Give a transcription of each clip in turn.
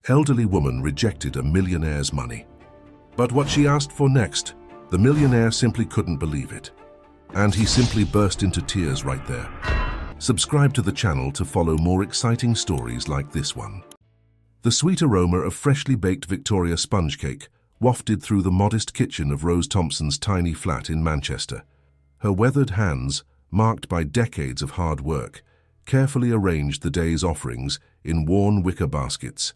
Elderly woman rejected a millionaire's money. But what she asked for next, the millionaire simply couldn't believe it. And he simply burst into tears right there. Subscribe to the channel to follow more exciting stories like this one. The sweet aroma of freshly baked Victoria sponge cake wafted through the modest kitchen of Rose Thompson's tiny flat in Manchester. Her weathered hands, marked by decades of hard work, carefully arranged the day's offerings in worn wicker baskets.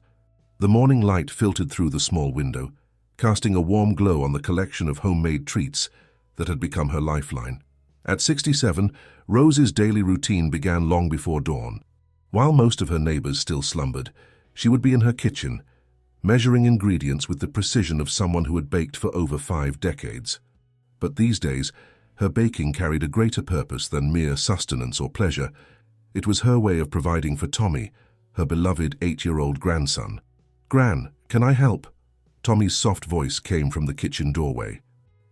The morning light filtered through the small window, casting a warm glow on the collection of homemade treats that had become her lifeline. At 67, Rose's daily routine began long before dawn. While most of her neighbors still slumbered, she would be in her kitchen, measuring ingredients with the precision of someone who had baked for over 5 decades. But these days, her baking carried a greater purpose than mere sustenance or pleasure. It was her way of providing for Tommy, her beloved 8-year-old grandson. "Gran, can I help?" Tommy's soft voice came from the kitchen doorway.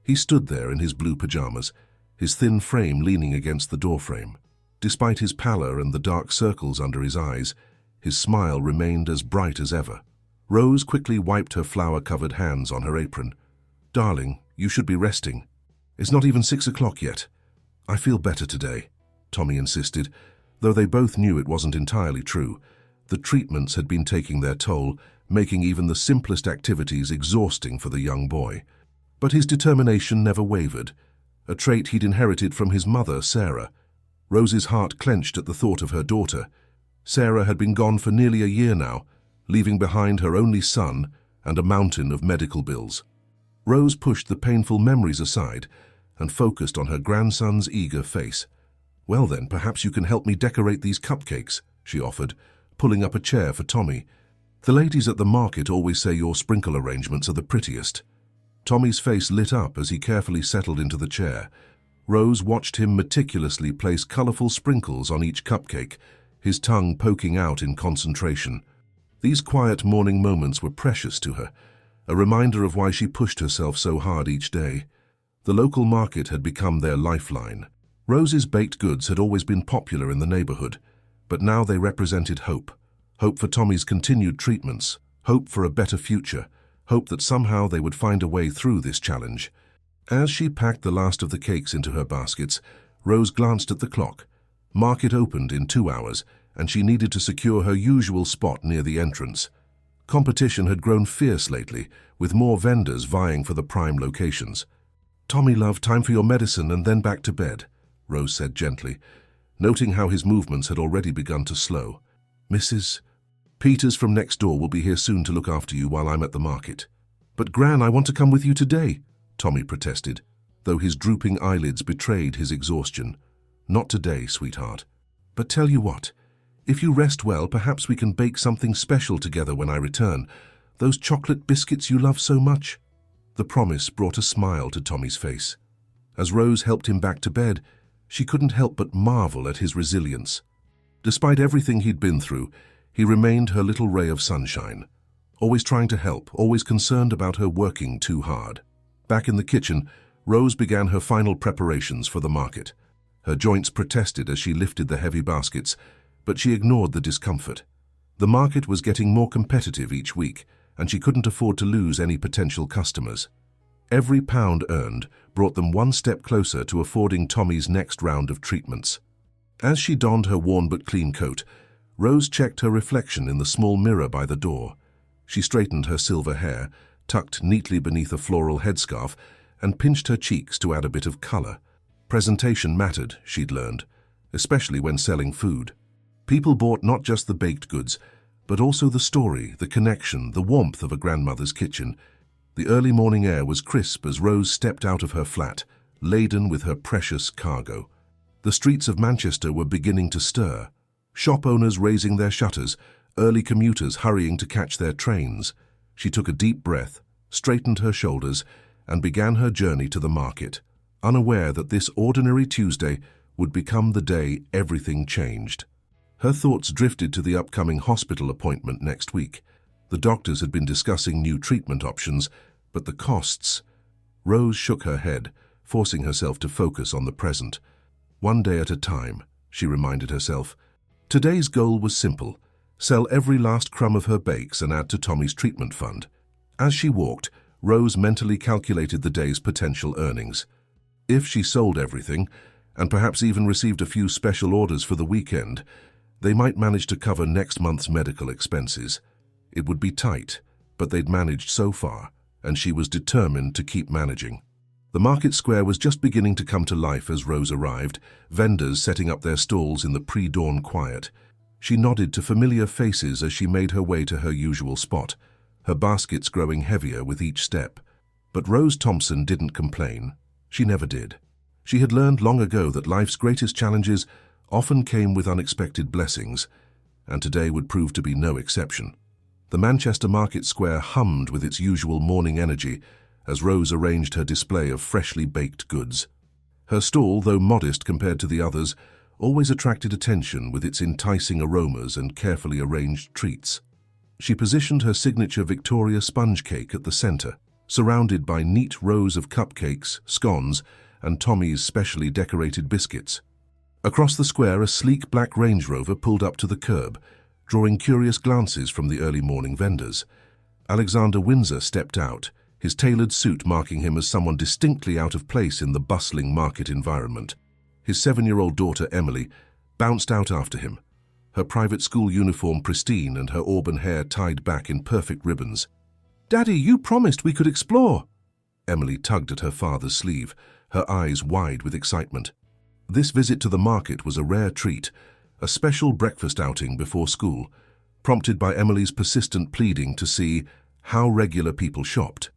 He stood there in his blue pajamas, his thin frame leaning against the doorframe. Despite his pallor and the dark circles under his eyes, his smile remained as bright as ever. Rose quickly wiped her flour-covered hands on her apron. "Darling, you should be resting. It's not even 6 o'clock yet." "I feel better today," Tommy insisted, though they both knew it wasn't entirely true. The treatments had been taking their toll, making even the simplest activities exhausting for the young boy. But his determination never wavered, a trait he'd inherited from his mother, Sarah. Rose's heart clenched at the thought of her daughter. Sarah had been gone for nearly a year now, leaving behind her only son and a mountain of medical bills. Rose pushed the painful memories aside and focused on her grandson's eager face. "Well then, perhaps you can help me decorate these cupcakes," she offered, pulling up a chair for Tommy. "The ladies at the market always say your sprinkle arrangements are the prettiest." Tommy's face lit up as he carefully settled into the chair. Rose watched him meticulously place colorful sprinkles on each cupcake, his tongue poking out in concentration. These quiet morning moments were precious to her, a reminder of why she pushed herself so hard each day. The local market had become their lifeline. Rose's baked goods had always been popular in the neighborhood, but now they represented hope. Hope for Tommy's continued treatments, hope for a better future, hope that somehow they would find a way through this challenge. As she packed the last of the cakes into her baskets, Rose glanced at the clock. Market opened in 2 hours, and she needed to secure her usual spot near the entrance. Competition had grown fierce lately, with more vendors vying for the prime locations. "Tommy, love, time for your medicine and then back to bed," Rose said gently, noting how his movements had already begun to slow. "Mrs. Peters from next door will be here soon to look after you while I'm at the market." "But Gran, I want to come with you today," Tommy protested, though his drooping eyelids betrayed his exhaustion. "Not today, sweetheart. But tell you what, if you rest well, perhaps we can bake something special together when I return. Those chocolate biscuits you love so much." The promise brought a smile to Tommy's face. As Rose helped him back to bed, she couldn't help but marvel at his resilience. Despite everything he'd been through, he remained her little ray of sunshine, always trying to help, always concerned about her working too hard. Back in the kitchen, Rose began her final preparations for the market. Her joints protested as she lifted the heavy baskets, but she ignored the discomfort. The market was getting more competitive each week, and she couldn't afford to lose any potential customers. Every pound earned brought them one step closer to affording Tommy's next round of treatments. As she donned her worn but clean coat, Rose checked her reflection in the small mirror by the door. She straightened her silver hair, tucked neatly beneath a floral headscarf, and pinched her cheeks to add a bit of color. Presentation mattered, she'd learned, especially when selling food. People bought not just the baked goods, but also the story, the connection, the warmth of a grandmother's kitchen. The early morning air was crisp as Rose stepped out of her flat, laden with her precious cargo. The streets of Manchester were beginning to stir. Shop owners raising their shutters, early commuters hurrying to catch their trains. She took a deep breath, straightened her shoulders, and began her journey to the market, unaware that this ordinary Tuesday would become the day everything changed. Her thoughts drifted to the upcoming hospital appointment next week. The doctors had been discussing new treatment options, but the costs... Rose shook her head, forcing herself to focus on the present. One day at a time, she reminded herself. Today's goal was simple: Sell every last crumb of her bakes and add to Tommy's treatment fund. As she walked, Rose mentally calculated the day's potential earnings. If she sold everything, and perhaps even received a few special orders for the weekend, they might manage to cover next month's medical expenses. It would be tight, but they'd managed so far, and she was determined to keep managing. The market square was just beginning to come to life as Rose arrived, vendors setting up their stalls in the pre-dawn quiet. She nodded to familiar faces as she made her way to her usual spot, her baskets growing heavier with each step. But Rose Thompson didn't complain. She never did. She had learned long ago that life's greatest challenges often came with unexpected blessings, and today would prove to be no exception. The Manchester Market Square hummed with its usual morning energy as Rose arranged her display of freshly baked goods. Her stall, though modest compared to the others, always attracted attention with its enticing aromas and carefully arranged treats. She positioned her signature Victoria sponge cake at the center, surrounded by neat rows of cupcakes, scones, and Tommy's specially decorated biscuits. Across the square, a sleek black Range Rover pulled up to the curb, drawing curious glances from the early morning vendors. Alexander Windsor stepped out, his tailored suit marking him as someone distinctly out of place in the bustling market environment. His 7-year-old daughter, Emily, bounced out after him, her private school uniform pristine and her auburn hair tied back in perfect ribbons. "Daddy, you promised we could explore." Emily tugged at her father's sleeve, her eyes wide with excitement. This visit to the market was a rare treat, a special breakfast outing before school, prompted by Emily's persistent pleading to see how regular people shopped.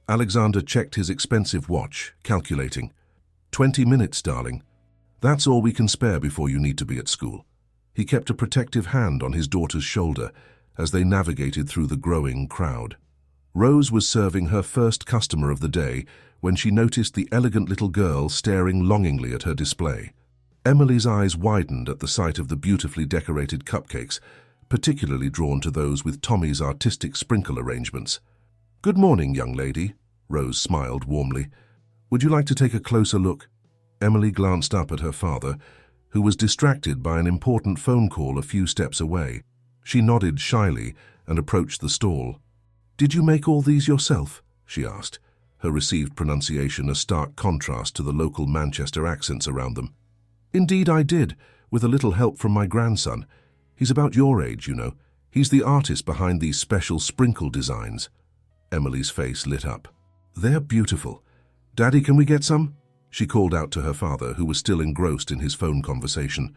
Alexander checked his expensive watch, calculating. 20 minutes, darling. That's all we can spare before you need to be at school." He kept a protective hand on his daughter's shoulder as they navigated through the growing crowd. Rose was serving her first customer of the day when she noticed the elegant little girl staring longingly at her display. Emily's eyes widened at the sight of the beautifully decorated cupcakes, particularly drawn to those with Tommy's artistic sprinkle arrangements. "Good morning, young lady," Rose smiled warmly. "Would you like to take a closer look?" Emily glanced up at her father, who was distracted by an important phone call a few steps away. She nodded shyly and approached the stall. "Did you make all these yourself?" she asked, her received pronunciation a stark contrast to the local Manchester accents around them. "Indeed I did, with a little help from my grandson. He's about your age, you know. He's the artist behind these special sprinkle designs." Emily's face lit up. "They're beautiful. Daddy, can we get some?" she called out to her father, who was still engrossed in his phone conversation.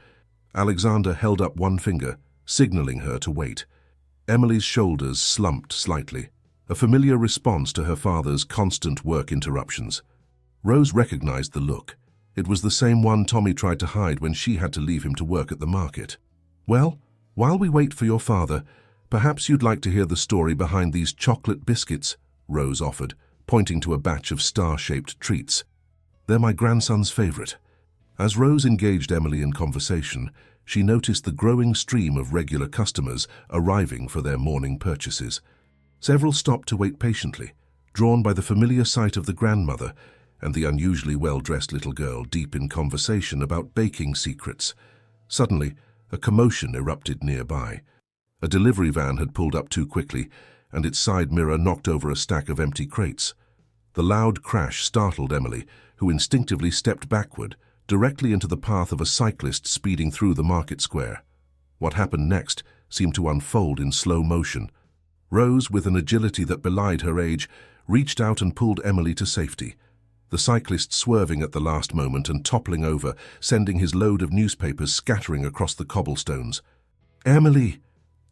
Alexander held up one finger, signaling her to wait. Emily's shoulders slumped slightly, a familiar response to her father's constant work interruptions. Rose recognized the look. It was the same one Tommy tried to hide when she had to leave him to work at the market. "Well, while we wait for your father, perhaps you'd like to hear the story behind these chocolate biscuits," Rose offered, pointing to a batch of star-shaped treats. "They're my grandson's favorite." As Rose engaged Emily in conversation, she noticed the growing stream of regular customers arriving for their morning purchases. Several stopped to wait patiently, drawn by the familiar sight of the grandmother and the unusually well-dressed little girl deep in conversation about baking secrets. Suddenly, a commotion erupted nearby. A delivery van had pulled up too quickly, and its side mirror knocked over a stack of empty crates. The loud crash startled Emily, who instinctively stepped backward, directly into the path of a cyclist speeding through the market square. What happened next seemed to unfold in slow motion. Rose, with an agility that belied her age, reached out and pulled Emily to safety. The cyclist swerving at the last moment and toppling over, sending his load of newspapers scattering across the cobblestones. "Emily!"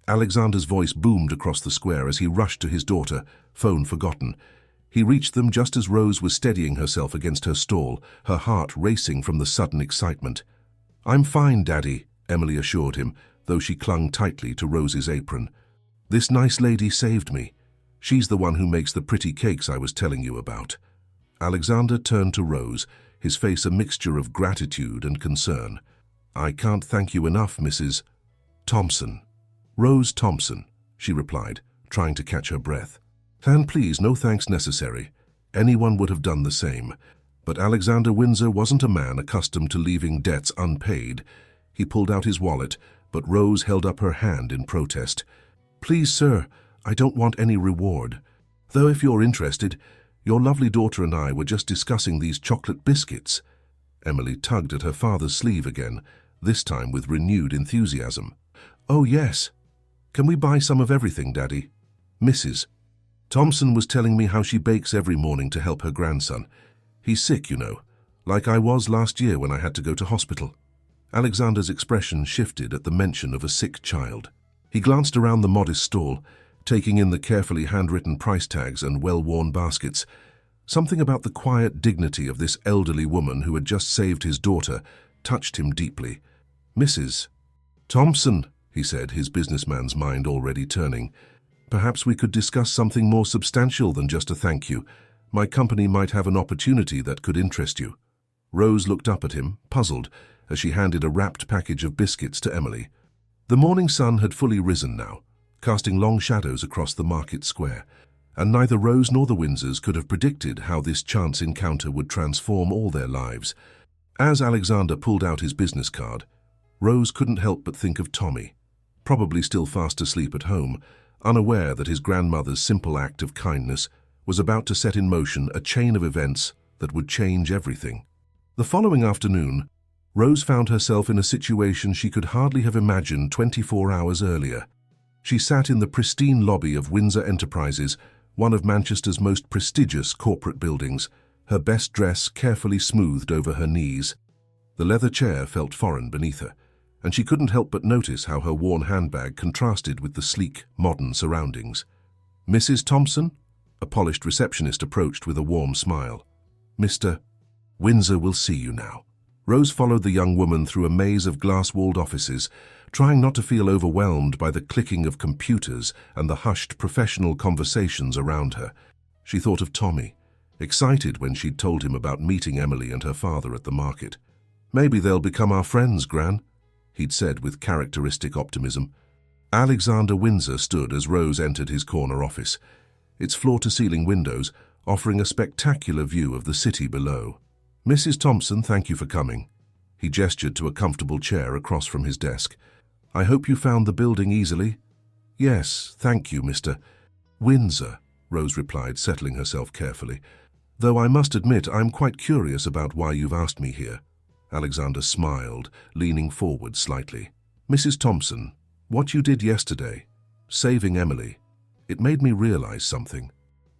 Alexander's voice boomed across the square as he rushed to his daughter, phone forgotten. He reached them just as Rose was steadying herself against her stall, her heart racing from the sudden excitement. "I'm fine, Daddy," Emily assured him, though she clung tightly to Rose's apron. "This nice lady saved me. She's the one who makes the pretty cakes I was telling you about." Alexander turned to Rose, his face a mixture of gratitude and concern. "I can't thank you enough, Mrs. Thompson." "Rose Thompson," she replied, trying to catch her breath. "And please, no thanks necessary. Anyone would have done the same." But Alexander Windsor wasn't a man accustomed to leaving debts unpaid. He pulled out his wallet, but Rose held up her hand in protest. "Please, sir, I don't want any reward. Though if you're interested, your lovely daughter and I were just discussing these chocolate biscuits." Emily tugged at her father's sleeve again, this time with renewed enthusiasm. "Oh, yes. Can we buy some of everything, Daddy?" Mrs. Thompson was telling me how she bakes every morning to help her grandson. He's sick, you know, like I was last year when I had to go to hospital. Alexander's expression shifted at the mention of a sick child. He glanced around the modest stall, taking in the carefully handwritten price tags and well-worn baskets. Something about the quiet dignity of this elderly woman who had just saved his daughter touched him deeply. "Mrs. Thompson," he said, his businessman's mind already turning, "perhaps we could discuss something more substantial than just a thank you. My company might have an opportunity that could interest you." Rose looked up at him, puzzled, as she handed a wrapped package of biscuits to Emily. The morning sun had fully risen now, casting long shadows across the market square, and neither Rose nor the Windsors could have predicted how this chance encounter would transform all their lives. As Alexander pulled out his business card, Rose couldn't help but think of Tommy, probably still fast asleep at home, unaware that his grandmother's simple act of kindness was about to set in motion a chain of events that would change everything. The following afternoon, Rose found herself in a situation she could hardly have imagined 24 hours earlier. She sat in the pristine lobby of Windsor Enterprises, one of Manchester's most prestigious corporate buildings, her best dress carefully smoothed over her knees. The leather chair felt foreign beneath her, and she couldn't help but notice how her worn handbag contrasted with the sleek, modern surroundings. "Mrs. Thompson?" A polished receptionist approached with a warm smile. "Mr. Windsor will see you now." Rose followed the young woman through a maze of glass-walled offices, trying not to feel overwhelmed by the clicking of computers and the hushed professional conversations around her. She thought of Tommy, excited when she'd told him about meeting Emily and her father at the market. "Maybe they'll become our friends, Gran," he'd said with characteristic optimism. Alexander Windsor stood as Rose entered his corner office, its floor-to-ceiling windows offering a spectacular view of the city below. "Mrs. Thompson, thank you for coming." He gestured to a comfortable chair across from his desk. "I hope you found the building easily." "Yes, thank you, Mr. Windsor," Rose replied, settling herself carefully. "Though I must admit I'm quite curious about why you've asked me here." Alexander smiled, leaning forward slightly. "Mrs. Thompson, what you did yesterday, saving Emily, it made me realize something.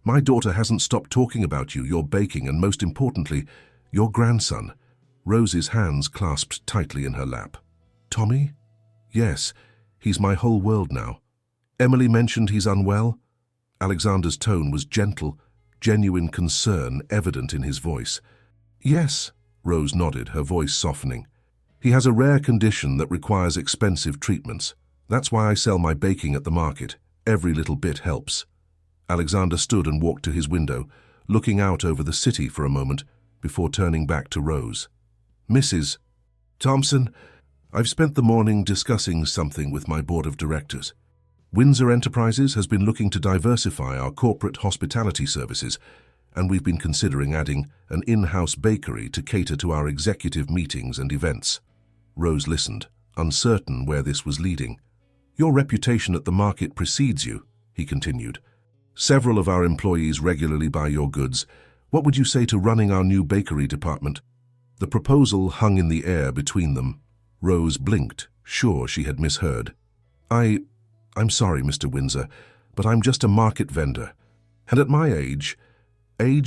My daughter hasn't stopped talking about you, your baking, and most importantly, your grandson." Rose's hands clasped tightly in her lap. "Tommy? Yes, he's my whole world now. Emily mentioned he's unwell." Alexander's tone was gentle, genuine concern evident in his voice. "Yes," Rose nodded, her voice softening. "He has a rare condition that requires expensive treatments. That's why I sell my baking at the market. Every little bit helps." Alexander stood and walked to his window, looking out over the city for a moment before turning back to Rose. "Mrs. Thompson, I've spent the morning discussing something with my board of directors. Windsor Enterprises has been looking to diversify our corporate hospitality services, and we've been considering adding an in-house bakery to cater to our executive meetings and events." Rose listened, uncertain where this was leading. "Your reputation at the market precedes you," he continued. "Several of our employees regularly buy your goods. What would you say to running our new bakery department?" The proposal hung in the air between them. Rose blinked, sure she had misheard. I'm sorry, Mr. Windsor, but I'm just a market vendor. And at my age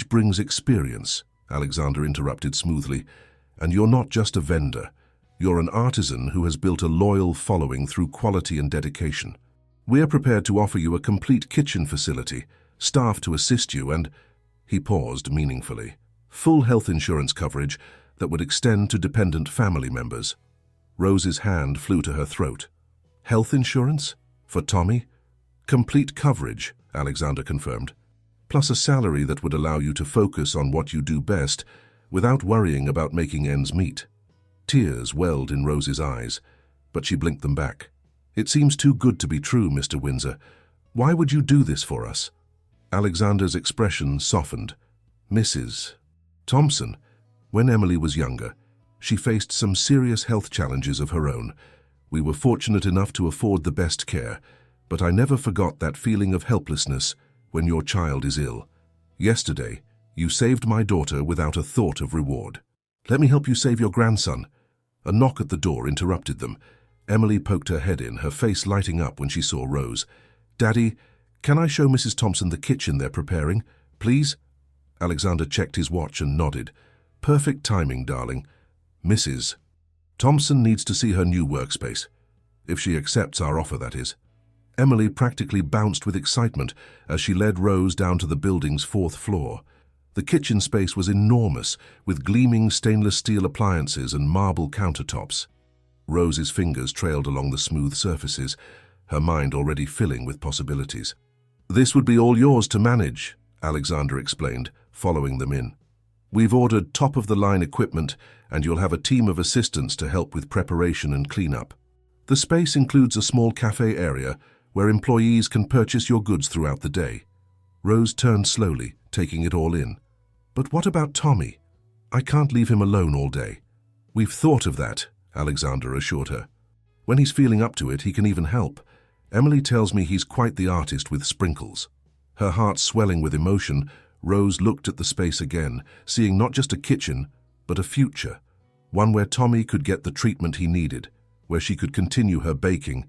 brings experience," Alexander interrupted smoothly. "And you're not just a vendor. You're an artisan who has built a loyal following through quality and dedication. We're prepared to offer you a complete kitchen facility, staff to assist you, and," he paused meaningfully, "full health insurance coverage that would extend to dependent family members." Rose's hand flew to her throat. "Health insurance? For Tommy?" "Complete coverage," Alexander confirmed, "plus a salary that would allow you to focus on what you do best without worrying about making ends meet." Tears welled in Rose's eyes, but she blinked them back. "It seems too good to be true, Mr. Windsor. Why would you do this for us?" Alexander's expression softened. "Mrs. Thompson, when Emily was younger, she faced some serious health challenges of her own. We were fortunate enough to afford the best care, but I never forgot that feeling of helplessness when your child is ill. Yesterday, you saved my daughter without a thought of reward. Let me help you save your grandson." A knock at the door interrupted them. Emily poked her head in, her face lighting up when she saw Rose. "Daddy, can I show Mrs. Thompson the kitchen they're preparing, please?" Alexander checked his watch and nodded. "Perfect timing, darling. Mrs. Thompson needs to see her new workspace. If she accepts our offer, that is." Emily practically bounced with excitement as she led Rose down to the building's 4th floor. The kitchen space was enormous, with gleaming stainless steel appliances and marble countertops. Rose's fingers trailed along the smooth surfaces, her mind already filling with possibilities. "This would be all yours to manage," Alexander explained, following them in. "We've ordered top-of-the-line equipment, and you'll have a team of assistants to help with preparation and cleanup. The space includes a small cafe area where employees can purchase your goods throughout the day." Rose turned slowly, taking it all in. "But what about Tommy? I can't leave him alone all day." "We've thought of that," Alexander assured her. "When he's feeling up to it, he can even help. Emily tells me he's quite the artist with sprinkles." Her heart swelling with emotion, Rose looked at the space again, seeing not just a kitchen, but a future. One where Tommy could get the treatment he needed, where she could continue her baking,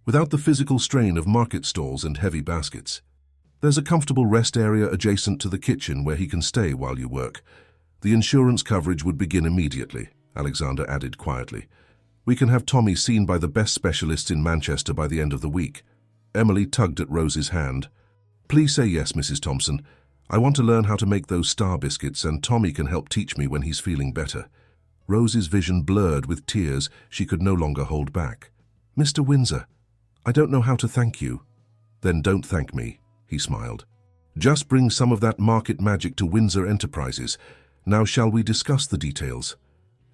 without the physical strain of market stalls and heavy baskets. "There's a comfortable rest area adjacent to the kitchen where he can stay while you work. The insurance coverage would begin immediately," Alexander added quietly. "We can have Tommy seen by the best specialists in Manchester by the end of the week." Emily tugged at Rose's hand. "Please say yes, Mrs. Thompson. I want to learn how to make those star biscuits, and Tommy can help teach me when he's feeling better." Rose's vision blurred with tears she could no longer hold back. "Mr. Windsor, I don't know how to thank you." "Then don't thank me," he smiled. "Just bring some of that market magic to Windsor Enterprises. Now shall we discuss the details?"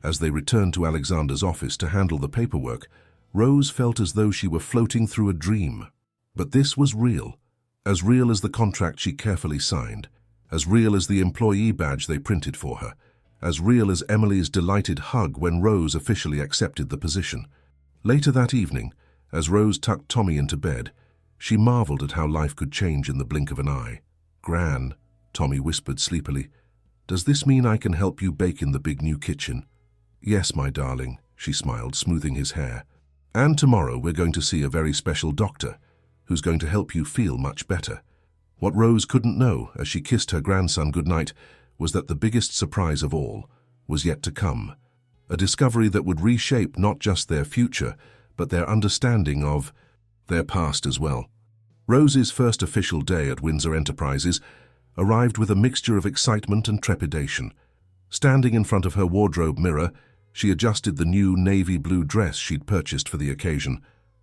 As they returned to Alexander's office to handle the paperwork, Rose felt as though she were floating through a dream. But this was real as the contract she carefully signed, as real as the employee badge they printed for her, as real as Emily's delighted hug when Rose officially accepted the position. Later that evening, as Rose tucked Tommy into bed, she marveled at how life could change in the blink of an eye. "Gran," Tommy whispered sleepily, "does this mean I can help you bake in the big new kitchen?" "Yes, my darling," she smiled, smoothing his hair. "And tomorrow we're going to see a very special doctor who's going to help you feel much better." What Rose couldn't know as she kissed her grandson goodnight was that the biggest surprise of all was yet to come, a discovery that would reshape not just their future, but their understanding of their past as well. Rose's first official day at Windsor Enterprises arrived with a mixture of excitement and trepidation. Standing in front of her wardrobe mirror, she adjusted the new navy blue dress she'd purchased for the occasion,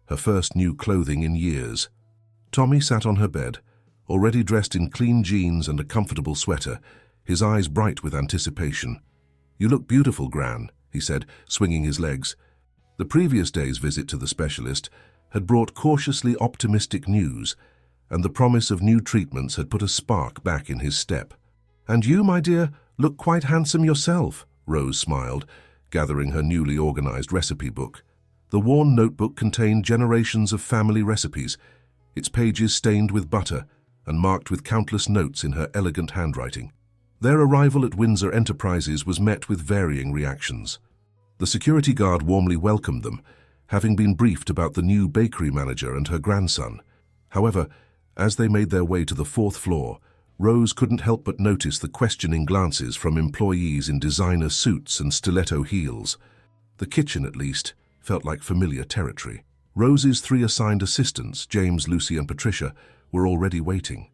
her first new clothing in years. Tommy sat on her bed, already dressed in clean jeans and a comfortable sweater, his eyes bright with anticipation. "You look beautiful, Gran," he said, swinging his legs. The previous day's visit to the specialist had brought cautiously optimistic news, and the promise of new treatments had put a spark back in his step. "And you, my dear, look quite handsome yourself," Rose smiled, gathering her newly organized recipe book. The worn notebook contained generations of family recipes, its pages stained with butter and marked with countless notes in her elegant handwriting. Their arrival at Windsor Enterprises was met with varying reactions. The security guard warmly welcomed them, having been briefed about the new bakery manager and her grandson. However, as they made their way to the 4th floor, Rose couldn't help but notice the questioning glances from employees in designer suits and stiletto heels. The kitchen, at least, felt like familiar territory. Rose's 3 assigned assistants, James, Lucy, and Patricia, were already waiting.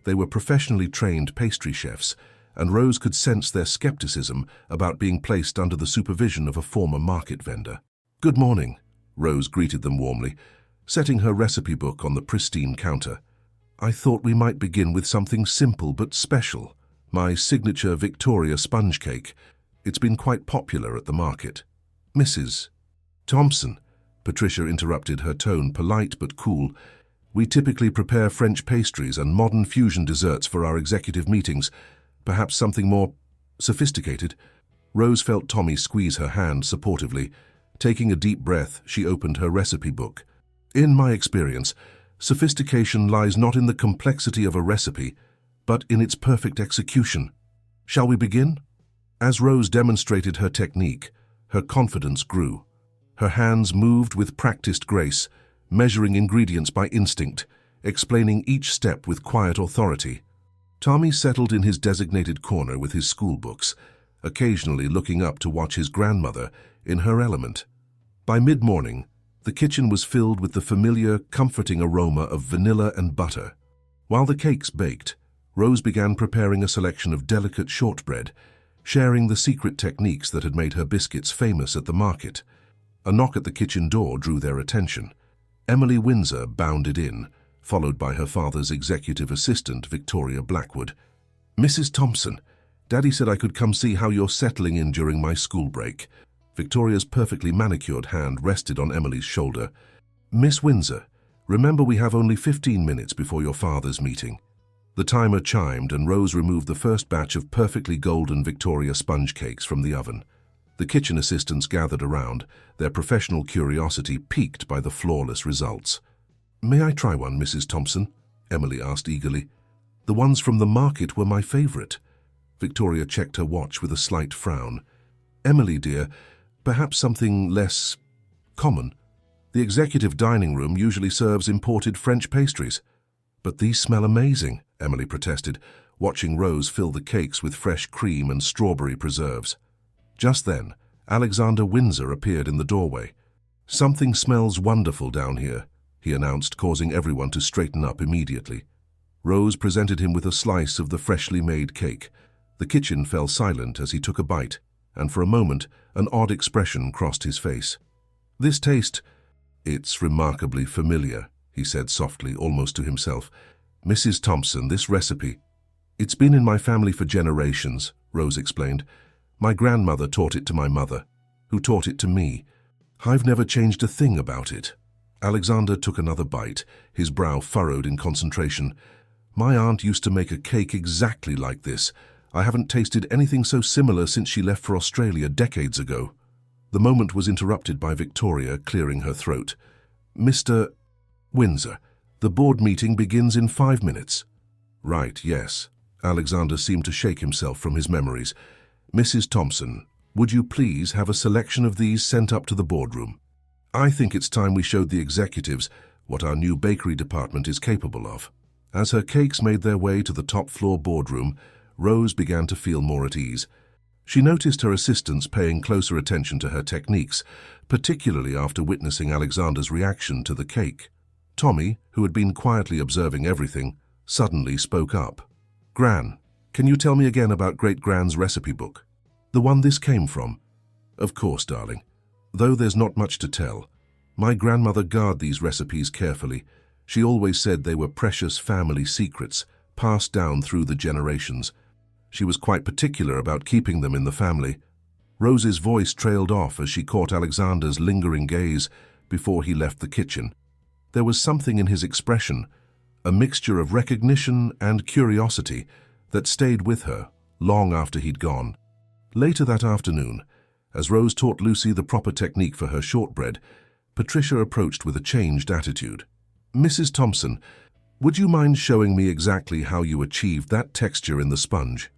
They were professionally trained pastry chefs, and Rose could sense their skepticism about being placed under the supervision of a former market vendor. "Good morning," Rose greeted them warmly, setting her recipe book on the pristine counter. "I thought we might begin with something simple but special. My signature Victoria sponge cake. It's been quite popular at the market." "Mrs. Thompson," Patricia interrupted, her tone polite but cool, "we typically prepare French pastries and modern fusion desserts for our executive meetings. Perhaps something more sophisticated?" Rose felt Tommy squeeze her hand supportively, Taking a deep breath, she opened her recipe book. In my experience, sophistication lies not in the complexity of a recipe, but in its perfect execution. Shall we begin? As Rose demonstrated her technique, her confidence grew. Her hands moved with practiced grace, measuring ingredients by instinct, explaining each step with quiet authority. Tommy settled in his designated corner with his school books, occasionally looking up to watch his grandmother in her element. By mid-morning, the kitchen was filled with the familiar, comforting aroma of vanilla and butter. While the cakes baked, Rose began preparing a selection of delicate shortbread, sharing the secret techniques that had made her biscuits famous at the market. A knock at the kitchen door drew their attention. Emily Windsor bounded in, followed by her father's executive assistant, Victoria Blackwood. "Mrs. Thompson, Daddy said I could come see how you're settling in during my school break." Victoria's perfectly manicured hand rested on Emily's shoulder. "Miss Windsor, remember we have only 15 minutes before your father's meeting." The timer chimed and Rose removed the first batch of perfectly golden Victoria sponge cakes from the oven. The kitchen assistants gathered around, their professional curiosity piqued by the flawless results. "May I try one, Mrs. Thompson?" Emily asked eagerly. "The ones from the market were my favorite." Victoria checked her watch with a slight frown. "Emily, dear, perhaps something less common. The executive dining room usually serves imported French pastries." "But these smell amazing," Emily protested, watching Rose fill the cakes with fresh cream and strawberry preserves. Just then, Alexander Windsor appeared in the doorway. "Something smells wonderful down here," he announced, causing everyone to straighten up immediately. Rose presented him with a slice of the freshly made cake. The kitchen fell silent as he took a bite, and for a moment, an odd expression crossed his face. "This taste, it's remarkably familiar," he said softly, almost to himself. "Mrs. Thompson, this recipe, it's been in my family for generations," Rose explained. "My grandmother taught it to my mother, who taught it to me. I've never changed a thing about it." Alexander took another bite, his brow furrowed in concentration. "My aunt used to make a cake exactly like this. I haven't tasted anything so similar since she left for Australia decades ago." The moment was interrupted by Victoria clearing her throat. "Mr. Windsor, the board meeting begins in 5 minutes." "Right, yes." Alexander seemed to shake himself from his memories. "Mrs. Thompson, would you please have a selection of these sent up to the boardroom? I think it's time we showed the executives what our new bakery department is capable of." As her cakes made their way to the top-floor boardroom, Rose began to feel more at ease. She noticed her assistants paying closer attention to her techniques, particularly after witnessing Alexander's reaction to the cake. Tommy, who had been quietly observing everything, suddenly spoke up. "Gran, can you tell me again about Great-Gran's recipe book? The one this came from?" "Of course, darling. Though there's not much to tell. My grandmother guarded these recipes carefully. She always said they were precious family secrets, passed down through the generations. She was quite particular about keeping them in the family." Rose's voice trailed off as she caught Alexander's lingering gaze before he left the kitchen. There was something in his expression, a mixture of recognition and curiosity, that stayed with her long after he'd gone. Later that afternoon, as Rose taught Lucy the proper technique for her shortbread, Patricia approached with a changed attitude. "Mrs. Thompson, would you mind showing me exactly how you achieved that texture in the sponge?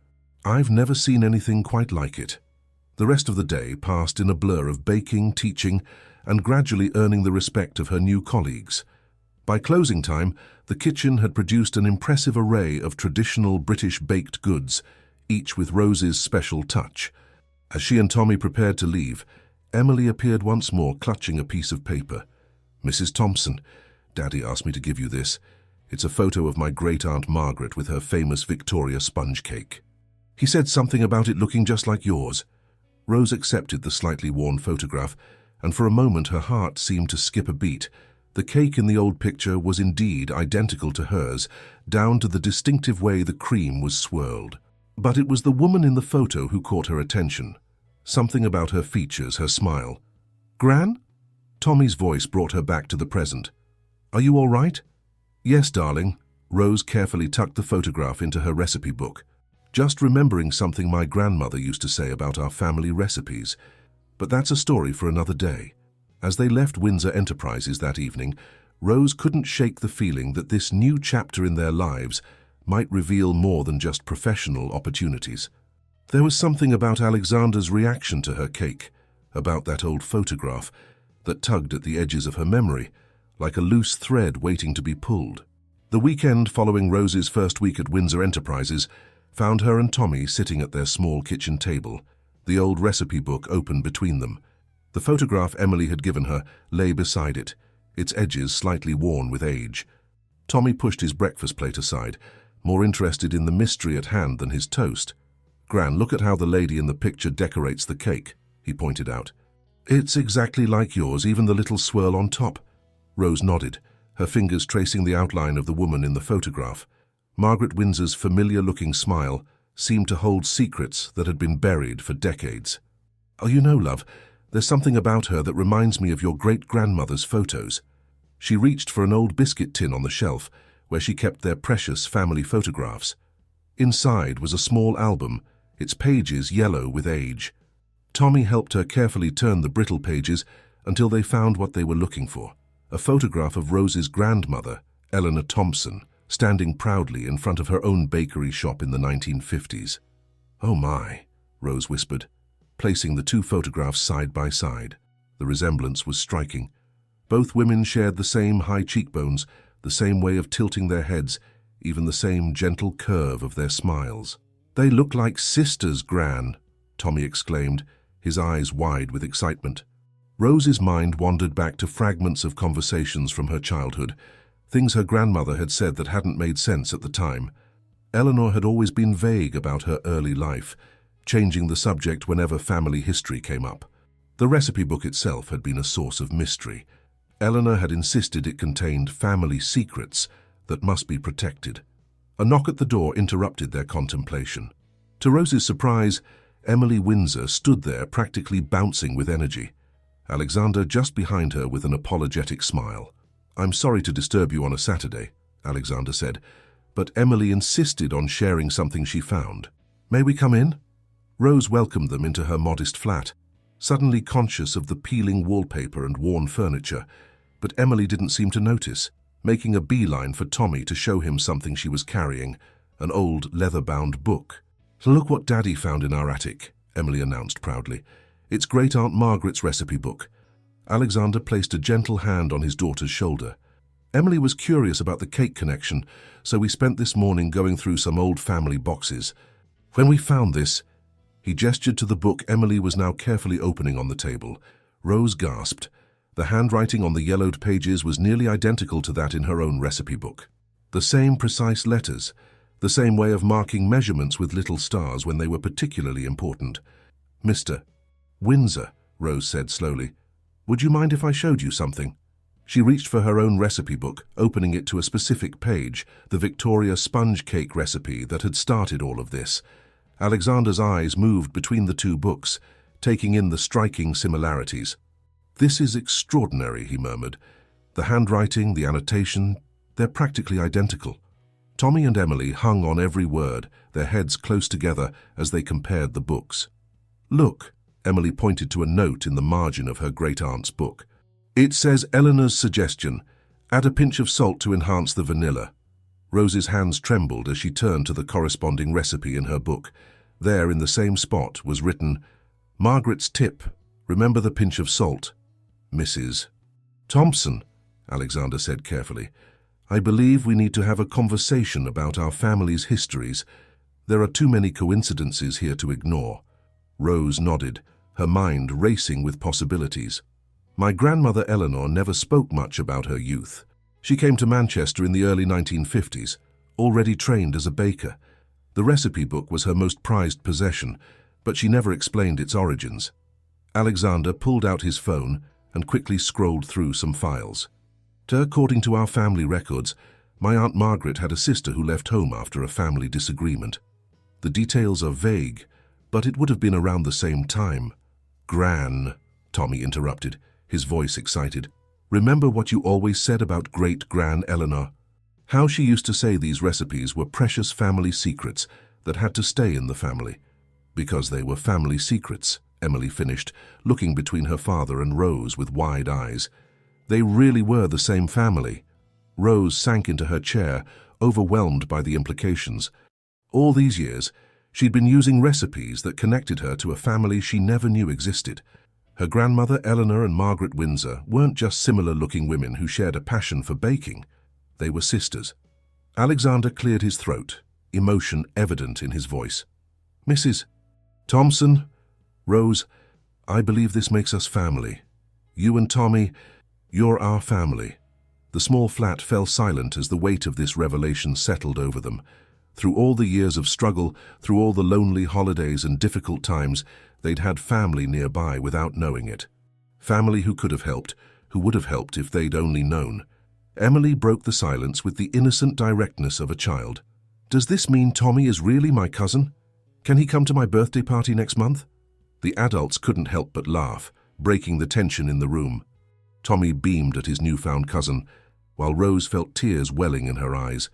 I've never seen anything quite like it." The rest of the day passed in a blur of baking, teaching, and gradually earning the respect of her new colleagues. By closing time, the kitchen had produced an impressive array of traditional British baked goods, each with Rose's special touch. As she and Tommy prepared to leave, Emily appeared once more, clutching a piece of paper. "Mrs. Thompson, Daddy asked me to give you this. It's a photo of my great-aunt Margaret with her famous Victoria sponge cake. He said something about it looking just like yours." Rose accepted the slightly worn photograph, and for a moment her heart seemed to skip a beat. The cake in the old picture was indeed identical to hers, down to the distinctive way the cream was swirled. But it was the woman in the photo who caught her attention. Something about her features, her smile. "Gran?" Tommy's voice brought her back to the present. "Are you all right?" "Yes, darling." Rose carefully tucked the photograph into her recipe book. "Just remembering something my grandmother used to say about our family recipes. But that's a story for another day. As they left Windsor Enterprises that evening, Rose couldn't shake the feeling that this new chapter in their lives might reveal more than just professional opportunities. There was something about Alexander's reaction to her cake, about that old photograph, that tugged at the edges of her memory, like a loose thread waiting to be pulled. The weekend following Rose's first week at Windsor Enterprises found her and Tommy sitting at their small kitchen table, the old recipe book open between them. The photograph Emily had given her lay beside it, its edges slightly worn with age. Tommy pushed his breakfast plate aside, more interested in the mystery at hand than his toast. "Gran, look at how the lady in the picture decorates the cake," he pointed out. "It's exactly like yours, even the little swirl on top." Rose nodded, her fingers tracing the outline of the woman in the photograph. Margaret Windsor's familiar-looking smile seemed to hold secrets that had been buried for decades. "Oh, you know, love, there's something about her that reminds me of your great-grandmother's photos." She reached for an old biscuit tin on the shelf, where she kept their precious family photographs. Inside was a small album, its pages yellow with age. Tommy helped her carefully turn the brittle pages until they found what they were looking for, a photograph of Rose's grandmother, Eleanor Thompson, standing proudly in front of her own bakery shop in the 1950s. "Oh my," Rose whispered, placing the two photographs side by side. The resemblance was striking. Both women shared the same high cheekbones, the same way of tilting their heads, even the same gentle curve of their smiles. "They look like sisters, Gran," Tommy exclaimed, his eyes wide with excitement. Rose's mind wandered back to fragments of conversations from her childhood, things her grandmother had said that hadn't made sense at the time. Eleanor had always been vague about her early life, changing the subject whenever family history came up. The recipe book itself had been a source of mystery. Eleanor had insisted it contained family secrets that must be protected. A knock at the door interrupted their contemplation. To Rose's surprise, Emily Windsor stood there practically bouncing with energy. Alexander just behind her with an apologetic smile. "I'm sorry to disturb you on a Saturday," Alexander said, but Emily insisted on sharing something she found. "May we come in?" Rose welcomed them into her modest flat, suddenly conscious of the peeling wallpaper and worn furniture, but Emily didn't seem to notice, making a beeline for Tommy to show him something she was carrying, an old leather-bound book. "Look what Daddy found in our attic," Emily announced proudly. "It's Great-Aunt Margaret's recipe book." Alexander placed a gentle hand on his daughter's shoulder. "Emily was curious about the cake connection, so we spent this morning going through some old family boxes. When we found this," he gestured to the book Emily was now carefully opening on the table. Rose gasped. The handwriting on the yellowed pages was nearly identical to that in her own recipe book. The same precise letters, the same way of marking measurements with little stars when they were particularly important. "Mr. Windsor," Rose said slowly, "would you mind if I showed you something?" She reached for her own recipe book, opening it to a specific page, the Victoria sponge cake recipe that had started all of this. Alexander's eyes moved between the two books, taking in the striking similarities. "This is extraordinary," he murmured. "The handwriting, the annotation, they're practically identical." Tommy and Emily hung on every word, their heads close together as they compared the books. "Look," Emily pointed to a note in the margin of her great-aunt's book. "It says Eleanor's suggestion, add a pinch of salt to enhance the vanilla." Rose's hands trembled as she turned to the corresponding recipe in her book. There, in the same spot, was written, "Margaret's tip, remember the pinch of salt. Mrs. Thompson," Alexander said carefully, "I believe we need to have a conversation about our family's histories. There are too many coincidences here to ignore." Rose nodded, her mind racing with possibilities. "My grandmother Eleanor never spoke much about her youth. She came to Manchester in the early 1950s, already trained as a baker. The recipe book was her most prized possession, but she never explained its origins." Alexander pulled out his phone and quickly scrolled through some files. "According to our family records, my Aunt Margaret had a sister who left home after a family disagreement. The details are vague, but it would have been around the same time." "Gran," Tommy interrupted, his voice excited. "Remember what you always said about great-gran Eleanor? How she used to say these recipes were precious family secrets that had to stay in the family. Because they were family secrets," Emily finished, looking between her father and Rose with wide eyes. They really were the same family. Rose sank into her chair, overwhelmed by the implications. All these years, she'd been using recipes that connected her to a family she never knew existed. Her grandmother Eleanor and Margaret Windsor weren't just similar-looking women who shared a passion for baking. They were sisters. Alexander cleared his throat, emotion evident in his voice. "Mrs. Thompson, Rose, I believe this makes us family. You and Tommy, you're our family." The small flat fell silent as the weight of this revelation settled over them. Through all the years of struggle, through all the lonely holidays and difficult times, they'd had family nearby without knowing it. Family who could have helped, who would have helped if they'd only known. Emily broke the silence with the innocent directness of a child. "Does this mean Tommy is really my cousin? Can he come to my birthday party next month?" The adults couldn't help but laugh, breaking the tension in the room. Tommy beamed at his newfound cousin, while Rose felt tears welling in her eyes.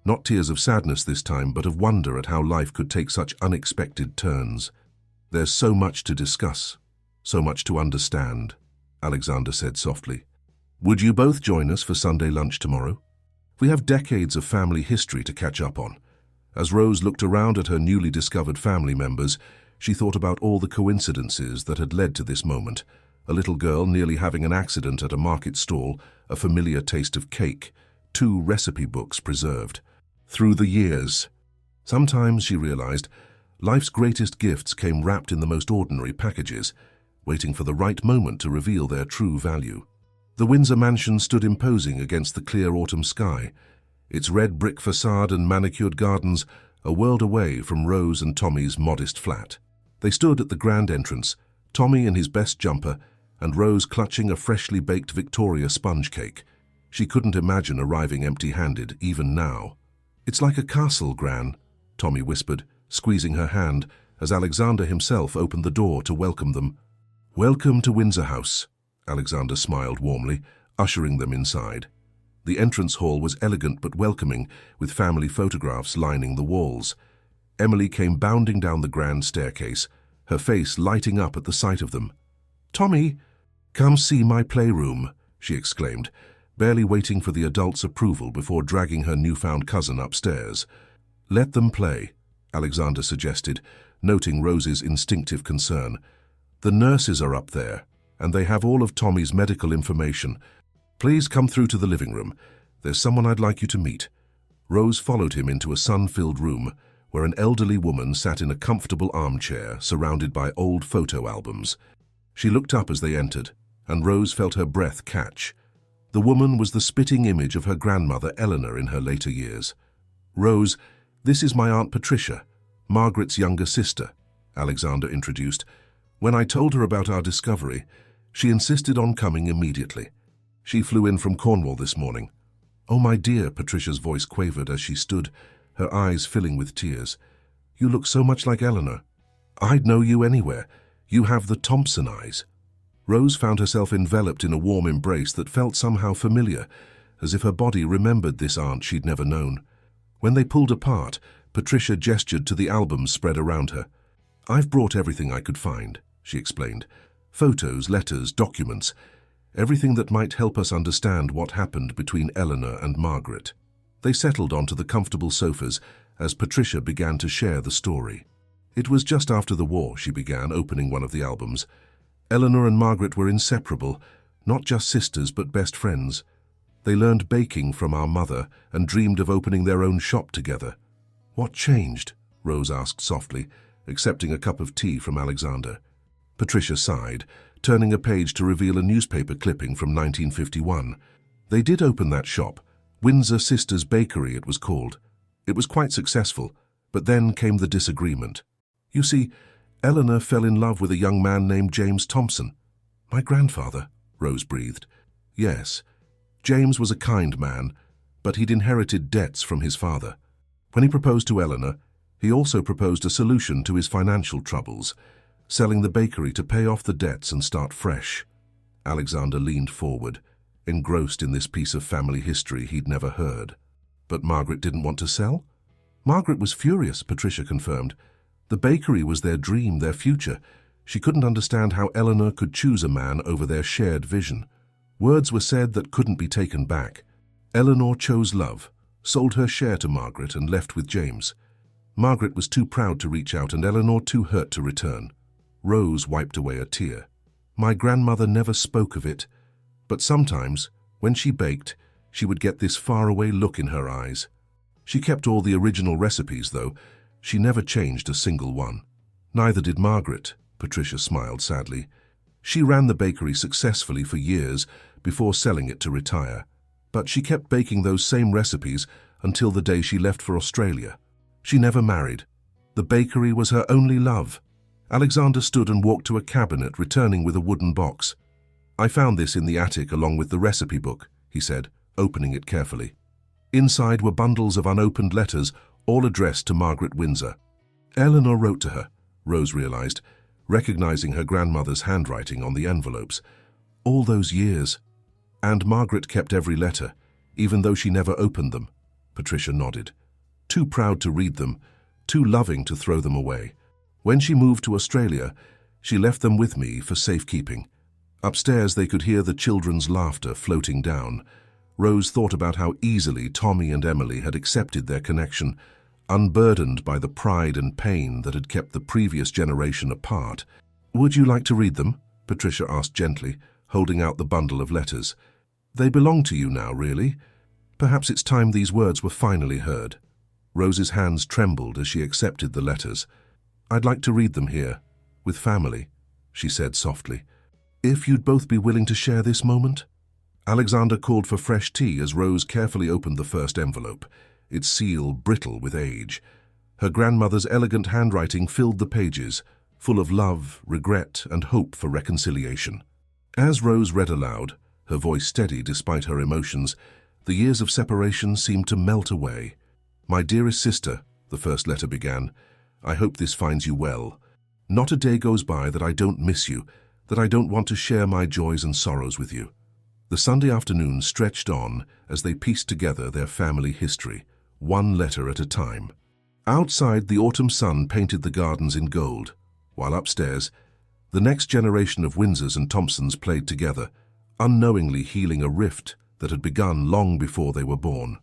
Not tears of sadness this time, but of wonder at how life could take such unexpected turns. "There's so much to discuss, so much to understand," Alexander said softly. "Would you both join us for Sunday lunch tomorrow? We have decades of family history to catch up on." As Rose looked around at her newly discovered family members, she thought about all the coincidences that had led to this moment. A little girl nearly having an accident at a market stall, a familiar taste of cake, 2 recipe books preserved. Through the years. Sometimes, she realized, life's greatest gifts came wrapped in the most ordinary packages, waiting for the right moment to reveal their true value. The Windsor mansion stood imposing against the clear autumn sky, its red brick facade and manicured gardens a world away from Rose and Tommy's modest flat. They stood at the grand entrance, Tommy in his best jumper and Rose clutching a freshly baked Victoria sponge cake. She couldn't imagine arriving empty-handed, even now. "It's like a castle, Gran," Tommy whispered, squeezing her hand as Alexander himself opened the door to welcome them. "Welcome to Windsor House," Alexander smiled warmly, ushering them inside. The entrance hall was elegant but welcoming, with family photographs lining the walls. Emily came bounding down the grand staircase, her face lighting up at the sight of them. "Tommy, come see my playroom," she exclaimed, barely waiting for the adults' approval before dragging her newfound cousin upstairs. "Let them play," Alexander suggested, noting Rose's instinctive concern. "The nurses are up there, and they have all of Tommy's medical information. Please come through to the living room. There's someone I'd like you to meet." Rose followed him into a sun-filled room, where an elderly woman sat in a comfortable armchair surrounded by old photo albums. She looked up as they entered, and Rose felt her breath catch. The woman was the spitting image of her grandmother Eleanor in her later years. "Rose, this is my Aunt Patricia, Margaret's younger sister," Alexander introduced. "When I told her about our discovery, she insisted on coming immediately. She flew in from Cornwall this morning." "Oh, my dear," Patricia's voice quavered as she stood, her eyes filling with tears. "You look so much like Eleanor. I'd know you anywhere. You have the Thompson eyes." Rose found herself enveloped in a warm embrace that felt somehow familiar, as if her body remembered this aunt she'd never known. When they pulled apart, Patricia gestured to the albums spread around her. "I've brought everything I could find," she explained. "Photos, letters, documents, everything that might help us understand what happened between Eleanor and Margaret." They settled onto the comfortable sofas as Patricia began to share the story. "It was just after the war," she began, opening one of the albums. "Eleanor and Margaret were inseparable, not just sisters but best friends. They learned baking from our mother and dreamed of opening their own shop together." "What changed?" Rose asked softly, accepting a cup of tea from Alexander. Patricia sighed, turning a page to reveal a newspaper clipping from 1951. "They did open that shop, Windsor Sisters Bakery it was called. It was quite successful, but then came the disagreement. You see, Eleanor fell in love with a young man named James Thompson." "My grandfather," Rose breathed. "Yes, James was a kind man, but he'd inherited debts from his father. When he proposed to Eleanor, he also proposed a solution to his financial troubles, selling the bakery to pay off the debts and start fresh." Alexander leaned forward, engrossed in this piece of family history he'd never heard. "But Margaret didn't want to sell?" "Margaret was furious," Patricia confirmed. "The bakery was their dream, their future. She couldn't understand how Eleanor could choose a man over their shared vision. Words were said that couldn't be taken back. Eleanor chose love, sold her share to Margaret and left with James. Margaret was too proud to reach out and Eleanor too hurt to return. Rose wiped away a tear. My grandmother never spoke of it, but sometimes, when she baked, she would get this faraway look in her eyes. She kept all the original recipes, though. She never changed a single one. Neither did Margaret, Patricia smiled sadly. She ran the bakery successfully for years before selling it to retire. But she kept baking those same recipes until the day she left for Australia. She never married. The bakery was her only love. Alexander stood and walked to a cabinet, returning with a wooden box. I found this in the attic along with the recipe book, he said, opening it carefully. Inside were bundles of unopened letters, all addressed to Margaret Windsor. Eleanor wrote to her, Rose realized, recognizing her grandmother's handwriting on the envelopes. All those years. And Margaret kept every letter, even though she never opened them. Patricia nodded. Too proud to read them, too loving to throw them away. When she moved to Australia, she left them with me for safekeeping. Upstairs they could hear the children's laughter floating down. Rose thought about how easily Tommy and Emily had accepted their connection, unburdened by the pride and pain that had kept the previous generation apart. Would you like to read them? Patricia asked gently, holding out the bundle of letters. They belong to you now, really. Perhaps it's time these words were finally heard. Rose's hands trembled as she accepted the letters. I'd like to read them here, with family, she said softly. If you'd both be willing to share this moment? Alexander called for fresh tea as Rose carefully opened the first envelope, its seal brittle with age. Her grandmother's elegant handwriting filled the pages, full of love, regret, and hope for reconciliation. As Rose read aloud, her voice steady despite her emotions, the years of separation seemed to melt away. My dearest sister, the first letter began, I hope this finds you well. Not a day goes by that I don't miss you, that I don't want to share my joys and sorrows with you. The Sunday afternoon stretched on as they pieced together their family history, one letter at a time. Outside, the autumn sun painted the gardens in gold, while upstairs, the next generation of Windsors and Thompsons played together, unknowingly healing a rift that had begun long before they were born.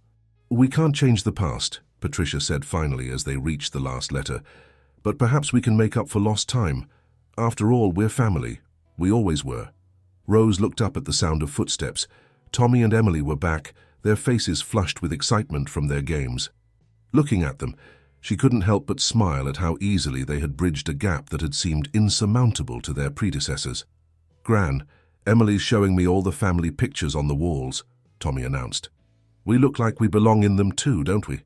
We can't change the past, Patricia said finally as they reached the last letter, but perhaps we can make up for lost time. After all, we're family. We always were. Rose looked up at the sound of footsteps. Tommy and Emily were back, their faces flushed with excitement from their games. Looking at them, she couldn't help but smile at how easily they had bridged a gap that had seemed insurmountable to their predecessors. Gran, Emily's showing me all the family pictures on the walls, Tommy announced. We look like we belong in them too, don't we?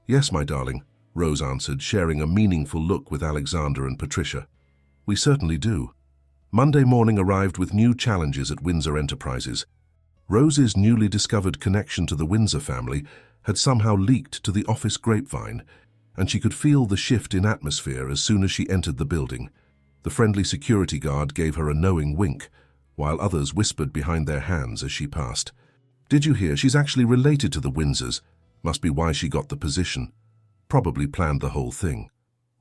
Yes, my darling, Rose answered, sharing a meaningful look with Alexander and Patricia. We certainly do. Monday morning arrived with new challenges at Windsor Enterprises. Rose's newly discovered connection to the Windsor family had somehow leaked to the office grapevine, and she could feel the shift in atmosphere as soon as she entered the building. The friendly security guard gave her a knowing wink, while others whispered behind their hands as she passed. Did you hear? She's actually related to the Windsors. Must be why she got the position. Probably planned the whole thing.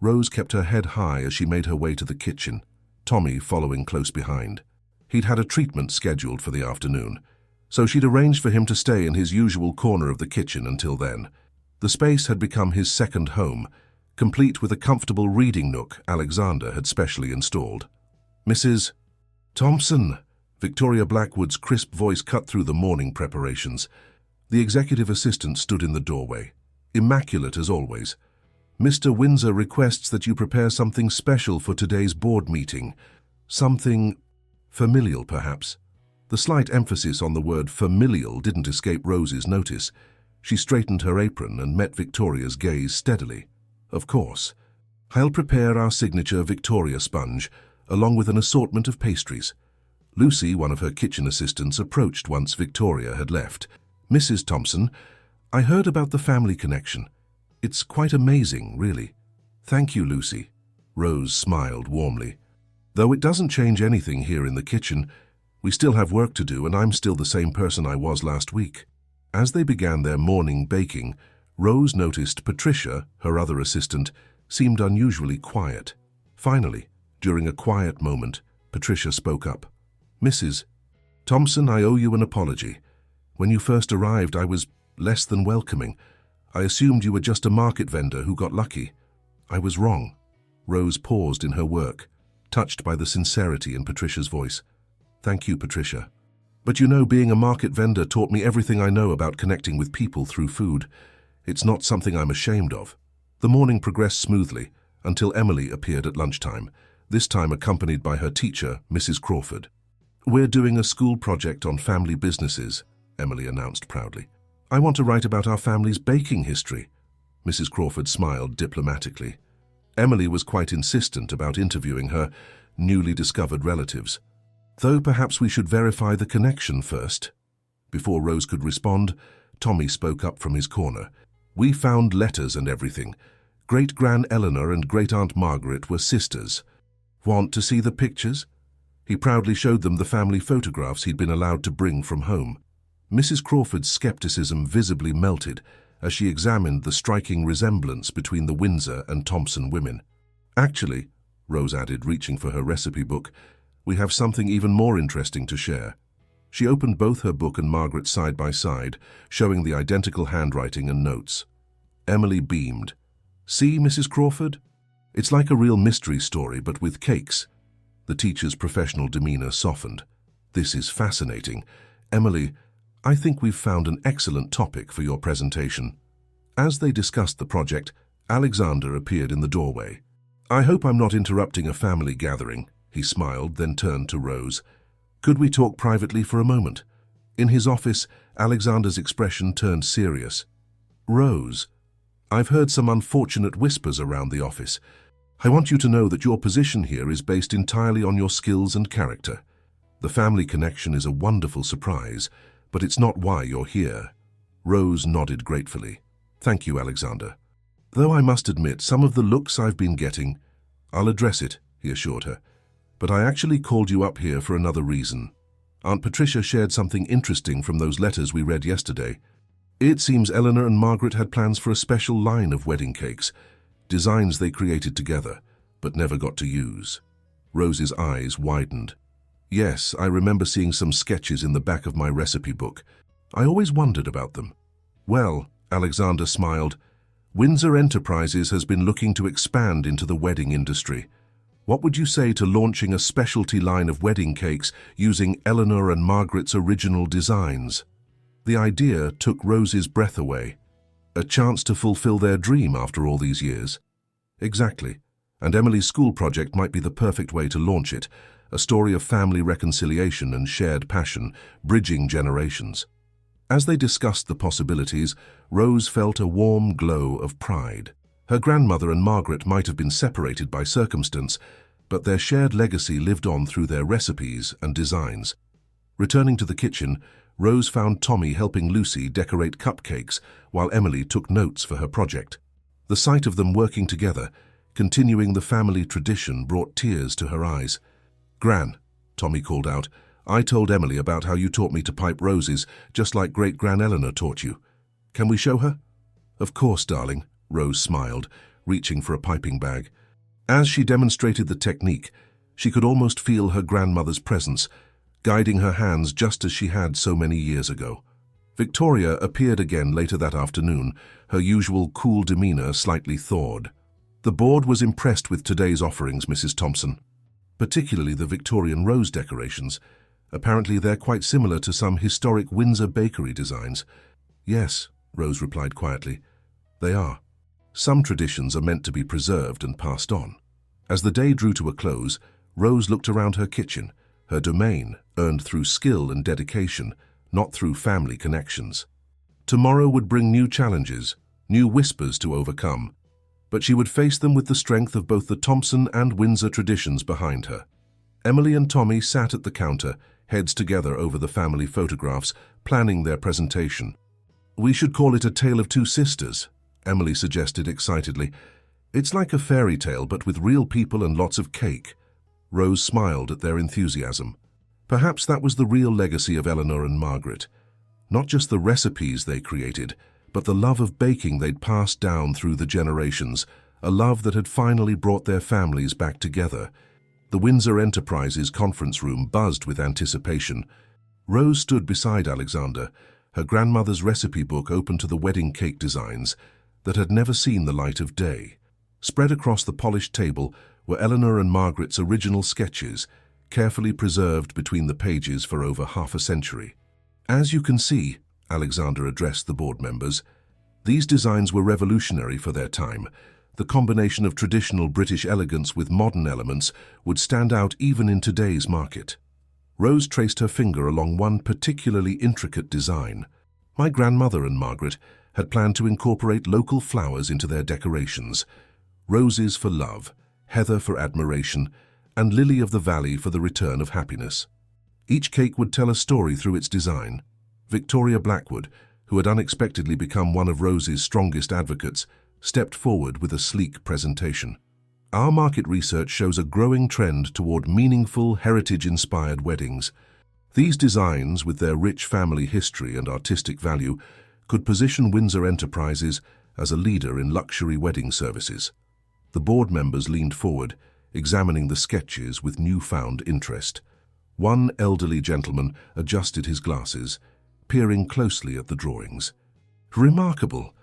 Rose kept her head high as she made her way to the kitchen, Tommy following close behind. He'd had a treatment scheduled for the afternoon, so she'd arranged for him to stay in his usual corner of the kitchen until then. The space had become his second home, complete with a comfortable reading nook Alexander had specially installed. Mrs. Thompson, Victoria Blackwood's crisp voice cut through the morning preparations. The executive assistant stood in the doorway, immaculate as always. Mr. Windsor requests that you prepare something special for today's board meeting. Something familial, perhaps. The slight emphasis on the word familial didn't escape Rose's notice. She straightened her apron and met Victoria's gaze steadily. Of course. I'll prepare our signature Victoria sponge, along with an assortment of pastries. Lucy, one of her kitchen assistants, approached once Victoria had left. Mrs. Thompson, I heard about the family connection. It's quite amazing, really. Thank you, Lucy. Rose smiled warmly. Though it doesn't change anything here in the kitchen, we still have work to do and I'm still the same person I was last week. As they began their morning baking, Rose noticed Patricia, her other assistant, seemed unusually quiet. Finally, During a quiet moment, Patricia spoke up. "Mrs. Thompson, I owe you an apology. When you first arrived, I was less than welcoming. I assumed you were just a market vendor who got lucky. I was wrong." Rose paused in her work, touched by the sincerity in Patricia's voice. "Thank you, Patricia. But you know, being a market vendor taught me everything I know about connecting with people through food. It's not something I'm ashamed of." The morning progressed smoothly until Emily appeared at lunchtime, this time accompanied by her teacher, Mrs. Crawford. "We're doing a school project on family businesses," Emily announced proudly. "I want to write about our family's baking history." Mrs. Crawford smiled diplomatically. Emily was quite insistent about interviewing her newly discovered relatives. "Though perhaps we should verify the connection first." Before Rose could respond, Tommy spoke up from his corner. "We found letters and everything. Great-Gran Eleanor and Great-Aunt Margaret were sisters. Want to see the pictures?" He proudly showed them the family photographs he'd been allowed to bring from home. Mrs. Crawford's skepticism visibly melted as she examined the striking resemblance between the Windsor and Thompson women. "Actually," Rose added, reaching for her recipe book, "we have something even more interesting to share." She opened both her book and Margaret's side by side, showing the identical handwriting and notes. Emily beamed. "See, Mrs. Crawford? It's like a real mystery story, but with cakes." The teacher's professional demeanor softened. "This is fascinating. Emily, I think we've found an excellent topic for your presentation." As they discussed the project, Alexander appeared in the doorway. "I hope I'm not interrupting a family gathering," he smiled, then turned to Rose. "Could we talk privately for a moment?" In his office, Alexander's expression turned serious. "Rose, I've heard some unfortunate whispers around the office. I want you to know that your position here is based entirely on your skills and character. The family connection is a wonderful surprise, but it's not why you're here." Rose nodded gratefully. "Thank you, Alexander. Though I must admit, some of the looks I've been getting—" "I'll address it," he assured her. "But I actually called you up here for another reason. Aunt Patricia shared something interesting from those letters we read yesterday. It seems Eleanor and Margaret had plans for a special line of wedding cakes, designs they created together, but never got to use." Rose's eyes widened. "Yes, I remember seeing some sketches in the back of my recipe book. I always wondered about them." "Well," Alexander smiled, "Windsor Enterprises has been looking to expand into the wedding industry. What would you say to launching a specialty line of wedding cakes using Eleanor and Margaret's original designs?" The idea took Rose's breath away. A chance to fulfill their dream after all these years. Exactly. And Emily's school project might be the perfect way to launch it, a story of family reconciliation and shared passion, bridging generations. As they discussed the possibilities, Rose felt a warm glow of pride. Her grandmother and Margaret might have been separated by circumstance, but their shared legacy lived on through their recipes and designs. Returning to the kitchen, Rose found Tommy helping Lucy decorate cupcakes while Emily took notes for her project. The sight of them working together, continuing the family tradition, brought tears to her eyes. "Gran," Tommy called out, "I told Emily about how you taught me to pipe roses, just like Great-Gran Eleanor taught you. Can we show her?" "Of course, darling," Rose smiled, reaching for a piping bag. As she demonstrated the technique, she could almost feel her grandmother's presence, guiding her hands just as she had so many years ago. Victoria appeared again later that afternoon, her usual cool demeanor slightly thawed. "The board was impressed with today's offerings, Mrs. Thompson, particularly the Victorian rose decorations. Apparently they're quite similar to some historic Windsor bakery designs." "Yes," Rose replied quietly, "they are. Some traditions are meant to be preserved and passed on." As the day drew to a close, Rose looked around her kitchen, her domain earned through skill and dedication, not through family connections. Tomorrow would bring new challenges, new whispers to overcome, but she would face them with the strength of both the Thompson and Windsor traditions behind her. Emily and Tommy sat at the counter, heads together over the family photographs, planning their presentation. "We should call it A Tale of Two Sisters," Emily suggested excitedly. "It's like a fairy tale, but with real people and lots of cake." Rose smiled at their enthusiasm. Perhaps that was the real legacy of Eleanor and Margaret. Not just the recipes they created, but the love of baking they'd passed down through the generations, a love that had finally brought their families back together. The Windsor Enterprises conference room buzzed with anticipation. Rose stood beside Alexander, her grandmother's recipe book open to the wedding cake designs that had never seen the light of day. Spread across the polished table were Eleanor and Margaret's original sketches, carefully preserved between the pages for over half a century. As you can see, Alexander addressed the board members, these designs were revolutionary for their time. The combination of traditional British elegance with modern elements would stand out even in today's market. Rose traced her finger along one particularly intricate design. My grandmother and Margaret had planned to incorporate local flowers into their decorations. Roses for love, heather for admiration, and lily of the valley for the return of happiness. Each cake would tell a story through its design. Victoria Blackwood, who had unexpectedly become one of Rose's strongest advocates, stepped forward with a sleek presentation. Our market research shows a growing trend toward meaningful, heritage-inspired weddings. These designs, with their rich family history and artistic value, could position Windsor Enterprises as a leader in luxury wedding services. The board members leaned forward, examining the sketches with newfound interest. One elderly gentleman adjusted his glasses, peering closely at the drawings. Remarkable!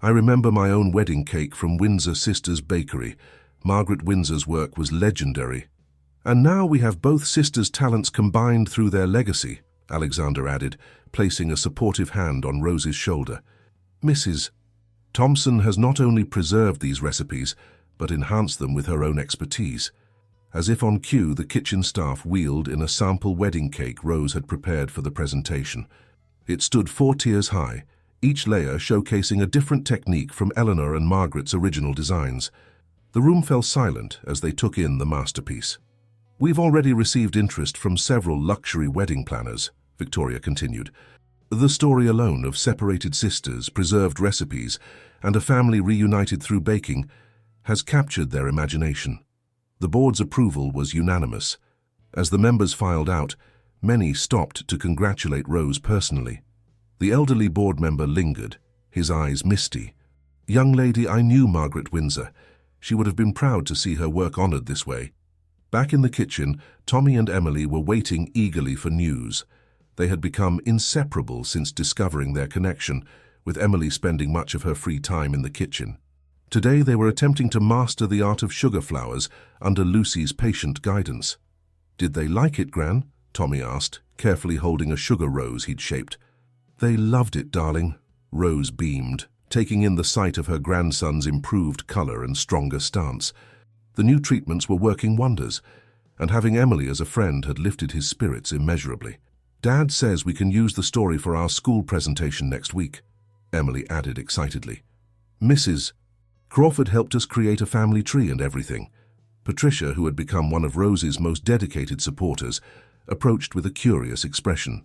I remember my own wedding cake from Windsor Sisters Bakery. Margaret Windsor's work was legendary. And now we have both sisters' talents combined through their legacy, Alexander added, placing a supportive hand on Rose's shoulder. Mrs. Thompson has not only preserved these recipes, but enhanced them with her own expertise. As if on cue, the kitchen staff wheeled in a sample wedding cake Rose had prepared for the presentation. It stood 4 tiers high, each layer showcasing a different technique from Eleanor and Margaret's original designs. The room fell silent as they took in the masterpiece. We've already received interest from several luxury wedding planners, Victoria continued. The story alone of separated sisters, preserved recipes, and a family reunited through baking has captured their imagination. The board's approval was unanimous. As the members filed out, many stopped to congratulate Rose personally. The elderly board member lingered, his eyes misty. Young lady, I knew Margaret Windsor. She would have been proud to see her work honored this way. Back in the kitchen, Tommy and Emily were waiting eagerly for news. They had become inseparable since discovering their connection, with Emily spending much of her free time in the kitchen. Today they were attempting to master the art of sugar flowers under Lucy's patient guidance. Did they like it, Gran? Tommy asked, carefully holding a sugar rose he'd shaped. They loved it, darling, Rose beamed, taking in the sight of her grandson's improved color and stronger stance. The new treatments were working wonders, and having Emily as a friend had lifted his spirits immeasurably. Dad says we can use the story for our school presentation next week, Emily added excitedly. Mrs. Crawford helped us create a family tree and everything. Patricia, who had become one of Rose's most dedicated supporters, approached with a curious expression.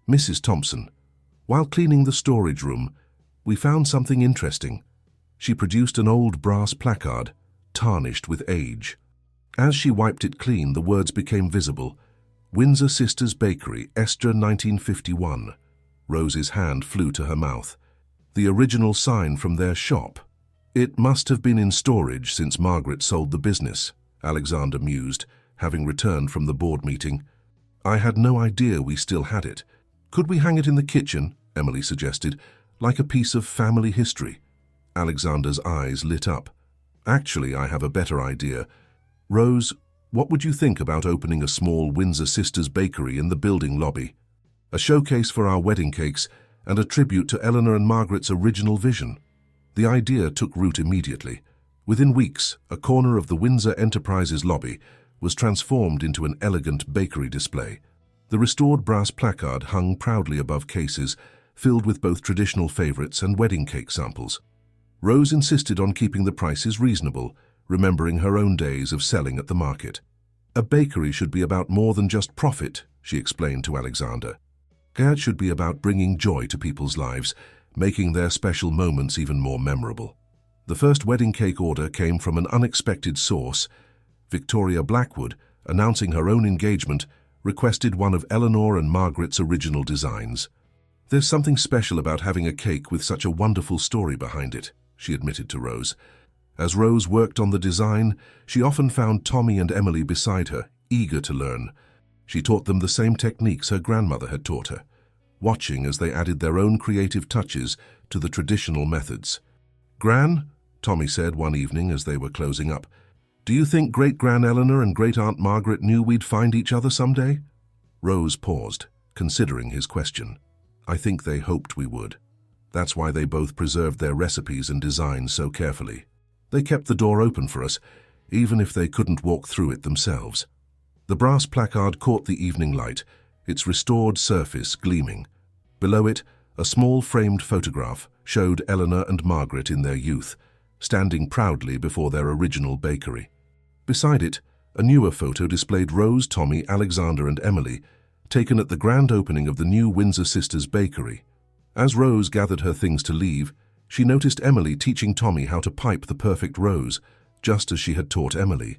Mrs. Thompson, while cleaning the storage room, we found something interesting. She produced an old brass placard, tarnished with age. As she wiped it clean, the words became visible. Windsor Sisters Bakery, Esther 1951. Rose's hand flew to her mouth. The original sign from their shop. It must have been in storage since Margaret sold the business, Alexander mused, having returned from the board meeting. I had no idea we still had it. Could we hang it in the kitchen, Emily suggested, like a piece of family history? Alexander's eyes lit up. Actually, I have a better idea. Rose, what would you think about opening a small Windsor Sisters bakery in the building lobby? A showcase for our wedding cakes and a tribute to Eleanor and Margaret's original vision. The idea took root immediately. Within weeks, a corner of the Windsor Enterprises lobby was transformed into an elegant bakery display. The restored brass placard hung proudly above cases, filled with both traditional favorites and wedding cake samples. Rose insisted on keeping the prices reasonable, remembering her own days of selling at the market. A bakery should be about more than just profit, she explained to Alexander. It should be about bringing joy to people's lives, making their special moments even more memorable. The first wedding cake order came from an unexpected source. Victoria Blackwood, announcing her own engagement, requested one of Eleanor and Margaret's original designs. There's something special about having a cake with such a wonderful story behind it, she admitted to Rose. As Rose worked on the design, she often found Tommy and Emily beside her, eager to learn. She taught them the same techniques her grandmother had taught her, watching as they added their own creative touches to the traditional methods. "Gran," Tommy said one evening as they were closing up, "do you think Great-Gran Eleanor and Great-Aunt Margaret knew we'd find each other someday?" Rose paused, considering his question. "I think they hoped we would. That's why they both preserved their recipes and designs so carefully. They kept the door open for us, even if they couldn't walk through it themselves." The brass placard caught the evening light, its restored surface gleaming. Below it, a small framed photograph showed Eleanor and Margaret in their youth, standing proudly before their original bakery. Beside it, a newer photo displayed Rose, Tommy, Alexander and Emily, taken at the grand opening of the new Windsor Sisters bakery. As Rose gathered her things to leave, she noticed Emily teaching Tommy how to pipe the perfect rose, just as she had taught Emily.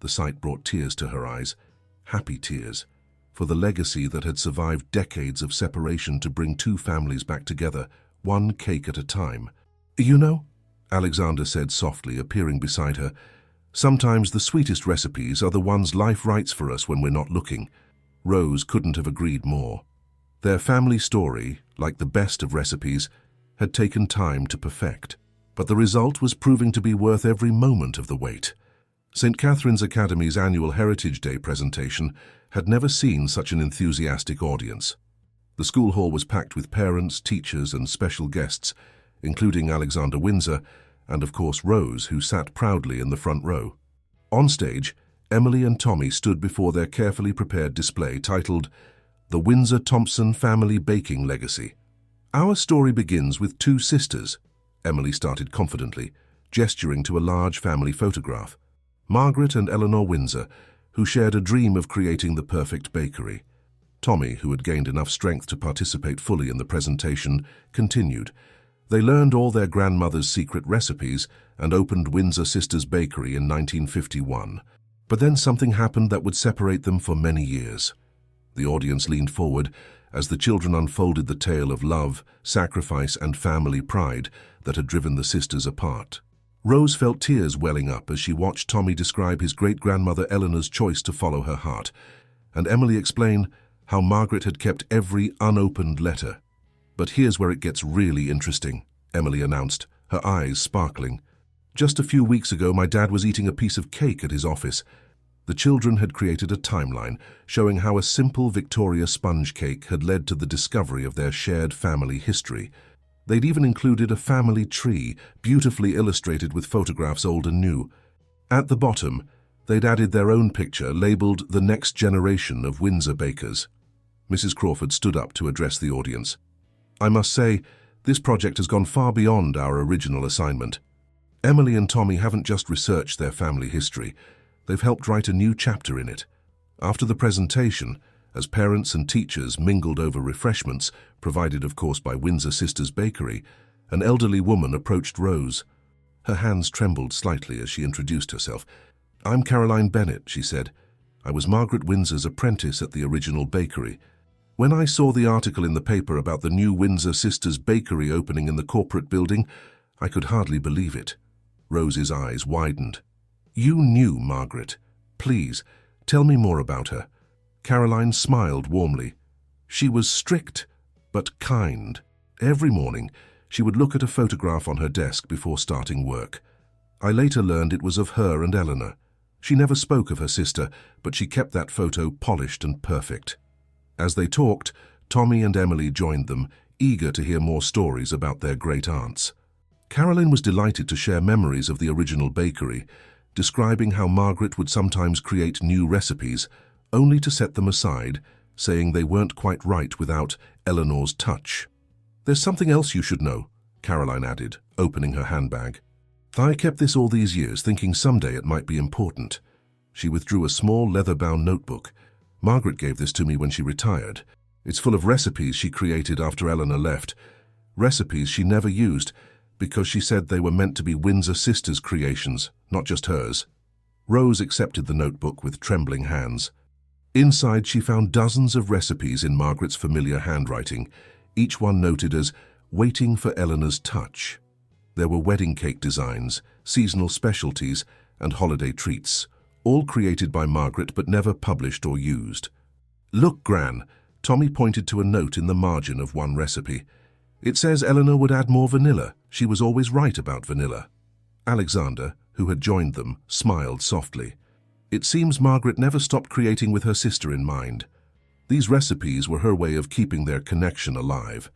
The sight brought tears to her eyes, happy tears, for the legacy that had survived decades of separation to bring two families back together, one cake at a time. "You know," Alexander said softly, appearing beside her, "sometimes the sweetest recipes are the ones life writes for us when we're not looking." Rose couldn't have agreed more. Their family story, like the best of recipes, had taken time to perfect, but the result was proving to be worth every moment of the wait. St. Catherine's Academy's annual Heritage Day presentation had never seen such an enthusiastic audience. The school hall was packed with parents, teachers, and special guests, including Alexander Windsor, and of course Rose, who sat proudly in the front row. On stage, Emily and Tommy stood before their carefully prepared display titled "The Windsor-Thompson Family Baking Legacy." "Our story begins with two sisters," Emily started confidently, gesturing to a large family photograph. "Margaret and Eleanor Windsor, who shared a dream of creating the perfect bakery." Tommy, who had gained enough strength to participate fully in the presentation, continued. "They learned all their grandmother's secret recipes and opened Windsor Sisters Bakery in 1951. But then something happened that would separate them for many years." The audience leaned forward as the children unfolded the tale of love, sacrifice, and family pride that had driven the sisters apart. Rose felt tears welling up as she watched Tommy describe his great-grandmother Eleanor's choice to follow her heart, and Emily explain how Margaret had kept every unopened letter. "But here's where it gets really interesting," Emily announced, her eyes sparkling. "Just a few weeks ago, my dad was eating a piece of cake at his office." The children had created a timeline showing how a simple Victoria sponge cake had led to the discovery of their shared family history. They'd even included a family tree, beautifully illustrated with photographs old and new. At the bottom, they'd added their own picture, labeled "The Next Generation of Windsor Bakers." Mrs. Crawford stood up to address the audience. "I must say, this project has gone far beyond our original assignment. Emily and Tommy haven't just researched their family history, they've helped write a new chapter in it." After the presentation, as parents and teachers mingled over refreshments, provided of course by Windsor Sisters Bakery, an elderly woman approached Rose. Her hands trembled slightly as she introduced herself. "I'm Caroline Bennett," she said. "I was Margaret Windsor's apprentice at the original bakery. When I saw the article in the paper about the new Windsor Sisters Bakery opening in the corporate building, I could hardly believe it." Rose's eyes widened. "You knew Margaret. Please, tell me more about her." Caroline smiled warmly. "She was strict, but kind. Every morning, she would look at a photograph on her desk before starting work. I later learned it was of her and Eleanor. She never spoke of her sister, but she kept that photo polished and perfect." As they talked, Tommy and Emily joined them, eager to hear more stories about their great-aunts. Caroline was delighted to share memories of the original bakery, describing how Margaret would sometimes create new recipes, only to set them aside, saying they weren't quite right without Eleanor's touch. "There's something else you should know," Caroline added, opening her handbag. "I kept this all these years, thinking someday it might be important." She withdrew a small leather-bound notebook. "Margaret gave this to me when she retired. It's full of recipes she created after Eleanor left. Recipes she never used, because she said they were meant to be Windsor Sisters' creations, not just hers." Rose accepted the notebook with trembling hands. Inside, she found dozens of recipes in Margaret's familiar handwriting, each one noted as "waiting for Eleanor's touch." There were wedding cake designs, seasonal specialties, and holiday treats, all created by Margaret but never published or used. "Look, Gran," Tommy pointed to a note in the margin of one recipe. "It says Eleanor would add more vanilla. She was always right about vanilla." Alexander, who had joined them, smiled softly. It seems Margaret never stopped creating with her sister in mind. These recipes were her way of keeping their connection alive.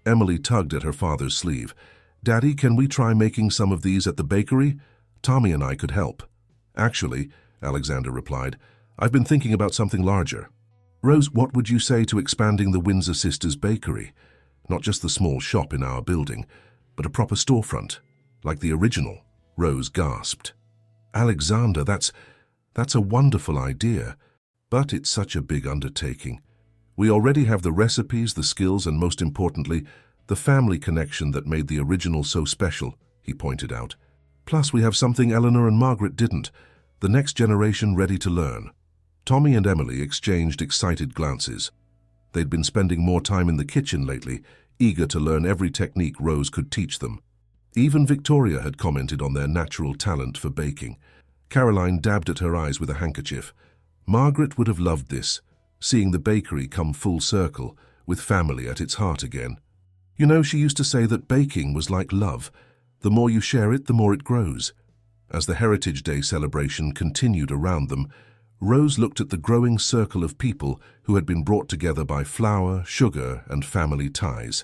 Emily tugged at her father's sleeve. "Daddy, can we try making some of these at the bakery? Tommy and I could help." "Actually," Alexander replied, "I've been thinking about something larger." "Rose, what would you say to expanding the Windsor Sisters bakery? Not just the small shop in our building, but a proper storefront, like the original." Rose gasped. "Alexander, that's a wonderful idea, but it's such a big undertaking. We already have the recipes, the skills, and most importantly, the family connection that made the original so special," he pointed out. "Plus, we have something Eleanor and Margaret didn't, the next generation ready to learn." Tommy and Emily exchanged excited glances. They'd been spending more time in the kitchen lately, eager to learn every technique Rose could teach them. Even Victoria had commented on their natural talent for baking. Caroline dabbed at her eyes with a handkerchief. Margaret would have loved this, seeing the bakery come full circle, with family at its heart again. "You know, she used to say that baking was like love. The more you share it, the more it grows." As the Heritage Day celebration continued around them, Rose looked at the growing circle of people who had been brought together by flour, sugar, and family ties.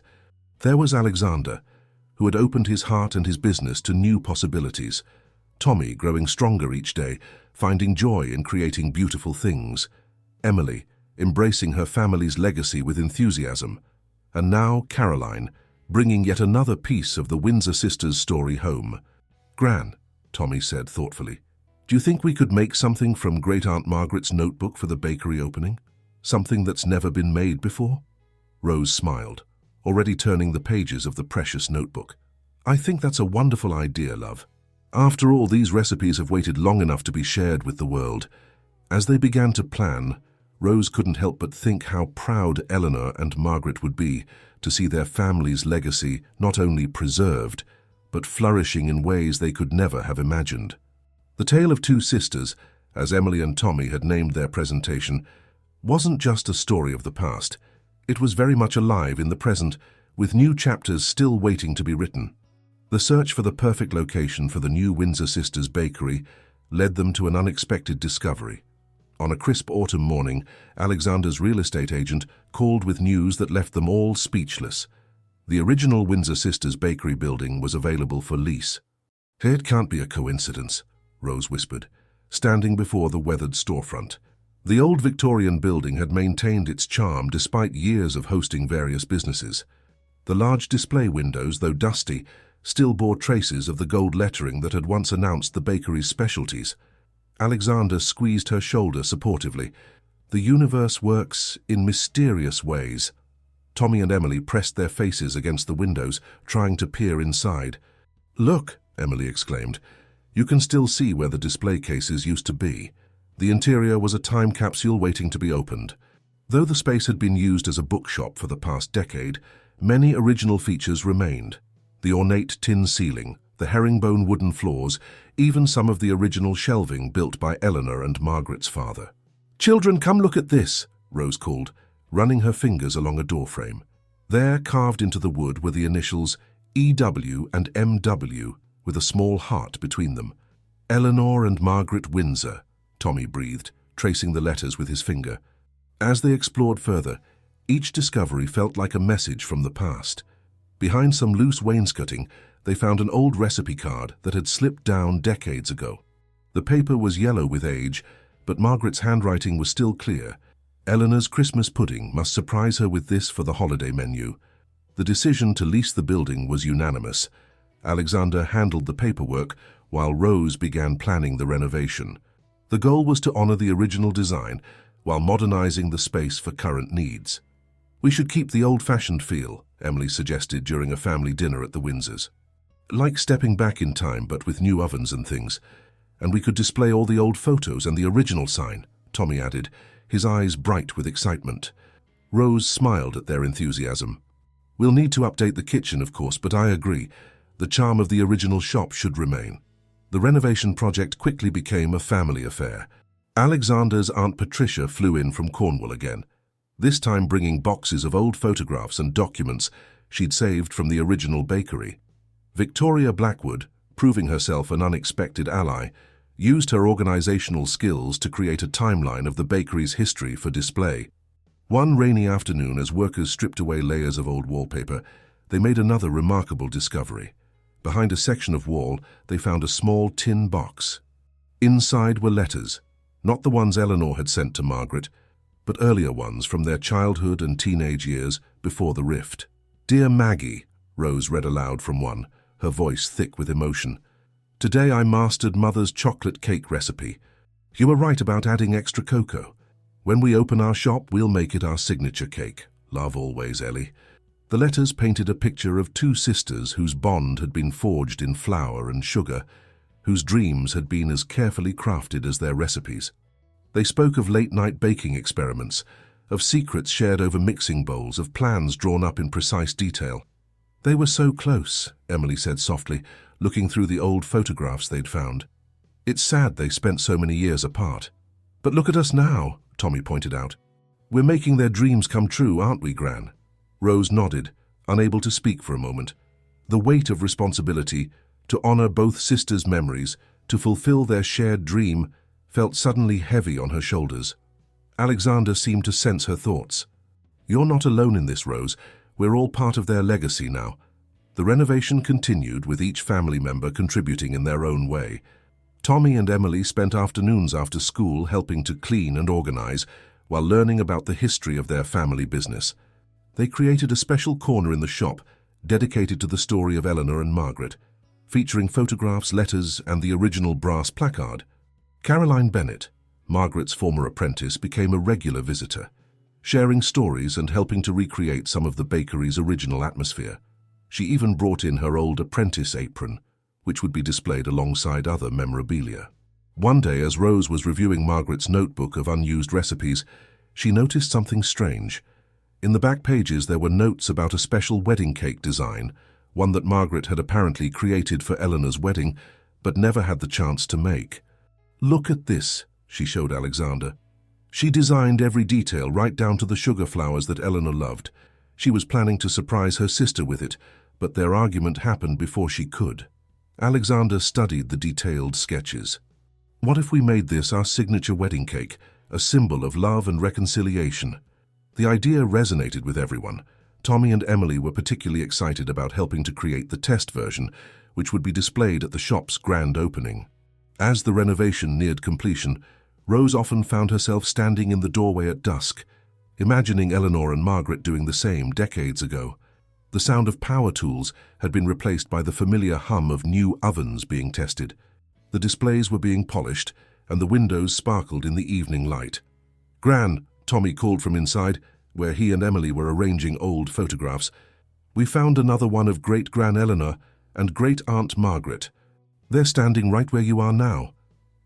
There was Alexander, who had opened his heart and his business to new possibilities. Tommy, growing stronger each day, finding joy in creating beautiful things. Emily, embracing her family's legacy with enthusiasm. And now Caroline, bringing yet another piece of the Windsor Sisters' story home. "Gran," Tommy said thoughtfully, "do you think we could make something from Great-Aunt Margaret's notebook for the bakery opening? Something that's never been made before?" Rose smiled, already turning the pages of the precious notebook. "I think that's a wonderful idea, love. After all, these recipes have waited long enough to be shared with the world." As they began to plan, Rose couldn't help but think how proud Eleanor and Margaret would be to see their family's legacy not only preserved, but flourishing in ways they could never have imagined. The Tale of Two Sisters, as Emily and Tommy had named their presentation, wasn't just a story of the past. It was very much alive in the present, with new chapters still waiting to be written. The search for the perfect location for the new Windsor Sisters bakery led them to an unexpected discovery. On a crisp autumn morning, Alexander's real estate agent called with news that left them all speechless. The original Windsor Sisters bakery building was available for lease. "It can't be a coincidence," Rose whispered, standing before the weathered storefront. The old Victorian building had maintained its charm despite years of hosting various businesses. The large display windows, though dusty, still bore traces of the gold lettering that had once announced the bakery's specialties. Alexander squeezed her shoulder supportively. "The universe works in mysterious ways." Tommy and Emily pressed their faces against the windows, trying to peer inside. "Look," Emily exclaimed. "You can still see where the display cases used to be." The interior was a time capsule waiting to be opened. Though the space had been used as a bookshop for the past decade, many original features remained. The ornate tin ceiling, the herringbone wooden floors, even some of the original shelving built by Eleanor and Margaret's father. "Children, come look at this," Rose called, running her fingers along a doorframe. There, carved into the wood, were the initials EW and MW, with a small heart between them. "Eleanor and Margaret Windsor," Tommy breathed, tracing the letters with his finger. As they explored further, each discovery felt like a message from the past. Behind some loose wainscoting, they found an old recipe card that had slipped down decades ago. The paper was yellow with age, but Margaret's handwriting was still clear. Eleanor's Christmas pudding must surprise her with this for the holiday menu. The decision to lease the building was unanimous. Alexander handled the paperwork, while Rose began planning the renovation. The goal was to honor the original design, while modernizing the space for current needs. "We should keep the old-fashioned feel," Emily suggested during a family dinner at the Windsors. "Like stepping back in time, but with new ovens and things. And we could display all the old photos and the original sign," Tommy added, his eyes bright with excitement. Rose smiled at their enthusiasm. "We'll need to update the kitchen, of course, but I agree. The charm of the original shop should remain." The renovation project quickly became a family affair. Alexander's Aunt Patricia flew in from Cornwall again, this time bringing boxes of old photographs and documents she'd saved from the original bakery. Victoria Blackwood, proving herself an unexpected ally, used her organizational skills to create a timeline of the bakery's history for display. One rainy afternoon, as workers stripped away layers of old wallpaper, they made another remarkable discovery. Behind a section of wall, they found a small tin box. Inside were letters, not the ones Eleanor had sent to Margaret, but earlier ones from their childhood and teenage years before the rift. "Dear Maggie," Rose read aloud from one, her voice thick with emotion. "Today I mastered Mother's chocolate cake recipe. You were right about adding extra cocoa. When we open our shop, we'll make it our signature cake. Love always, Ellie." The letters painted a picture of two sisters whose bond had been forged in flour and sugar, whose dreams had been as carefully crafted as their recipes. They spoke of late-night baking experiments, of secrets shared over mixing bowls, of plans drawn up in precise detail. "They were so close," Emily said softly, looking through the old photographs they'd found. "It's sad they spent so many years apart." "But look at us now," Tommy pointed out. "We're making their dreams come true, aren't we, Gran?" Rose nodded, unable to speak for a moment. The weight of responsibility, to honor both sisters' memories, to fulfill their shared dream, felt suddenly heavy on her shoulders. Alexander seemed to sense her thoughts. "You're not alone in this, Rose. We're all part of their legacy now." The renovation continued, with each family member contributing in their own way. Tommy and Emily spent afternoons after school helping to clean and organize, while learning about the history of their family business. They created a special corner in the shop dedicated to the story of Eleanor and Margaret, featuring photographs, letters, and the original brass placard. Caroline Bennett, Margaret's former apprentice, became a regular visitor, sharing stories and helping to recreate some of the bakery's original atmosphere. She even brought in her old apprentice apron, which would be displayed alongside other memorabilia. One day, as Rose was reviewing Margaret's notebook of unused recipes, she noticed something strange. In the back pages there were notes about a special wedding cake design, one that Margaret had apparently created for Eleanor's wedding, but never had the chance to make. "Look at this," she showed Alexander. She designed every detail, right down to the sugar flowers that Eleanor loved. She was planning to surprise her sister with it, but their argument happened before she could. Alexander studied the detailed sketches. "What if we made this our signature wedding cake, a symbol of love and reconciliation?" The idea resonated with everyone. Tommy and Emily were particularly excited about helping to create the test version, which would be displayed at the shop's grand opening. As the renovation neared completion, Rose often found herself standing in the doorway at dusk, imagining Eleanor and Margaret doing the same decades ago. The sound of power tools had been replaced by the familiar hum of new ovens being tested. The displays were being polished, and the windows sparkled in the evening light. "Gran," Tommy called from inside, where he and Emily were arranging old photographs. "We found another one of Great-Gran Eleanor and Great-Aunt Margaret. They're standing right where you are now."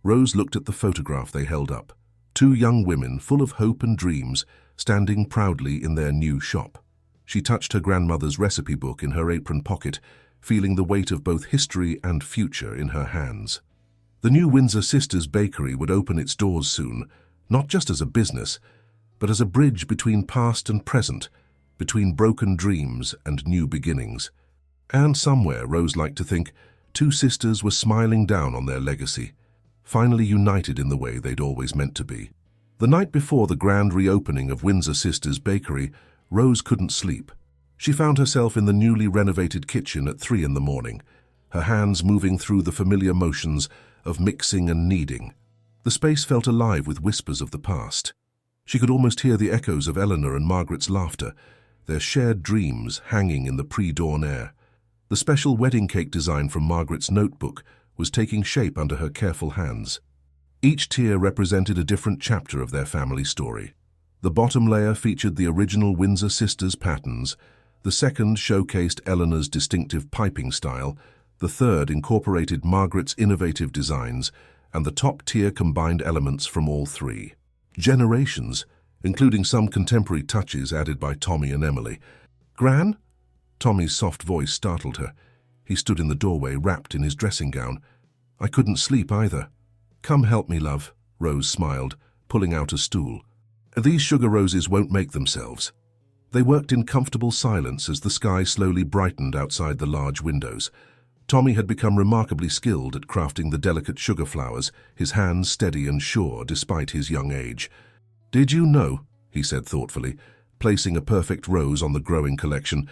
Rose looked at the photograph they held up. Two young women, full of hope and dreams, standing proudly in their new shop. She touched her grandmother's recipe book in her apron pocket, feeling the weight of both history and future in her hands. The new Windsor Sisters Bakery would open its doors soon, not just as a business, but as a bridge between past and present, between broken dreams and new beginnings. And somewhere, Rose liked to think, two sisters were smiling down on their legacy, finally united in the way they'd always meant to be. The night before the grand reopening of Windsor Sisters Bakery, Rose couldn't sleep. She found herself in the newly renovated kitchen at 3 in the morning, her hands moving through the familiar motions of mixing and kneading. The space felt alive with whispers of the past. She could almost hear the echoes of Eleanor and Margaret's laughter, their shared dreams hanging in the pre-dawn air. The special wedding cake design from Margaret's notebook was taking shape under her careful hands. Each tier represented a different chapter of their family story. The bottom layer featured the original Windsor Sisters patterns, the second showcased Eleanor's distinctive piping style, the third incorporated Margaret's innovative designs, and the top tier combined elements from all three. Generations, including some contemporary touches added by Tommy and Emily. "Gran?" Tommy's soft voice startled her. He stood in the doorway, wrapped in his dressing gown. I couldn't sleep either. Come help me, love, Rose smiled, pulling out a stool. These sugar roses won't make themselves. They worked in comfortable silence as the sky slowly brightened outside the large windows. Tommy had become remarkably skilled at crafting the delicate sugar flowers, his hands steady and sure despite his young age. Did you know, he said thoughtfully, placing a perfect rose on the growing collection,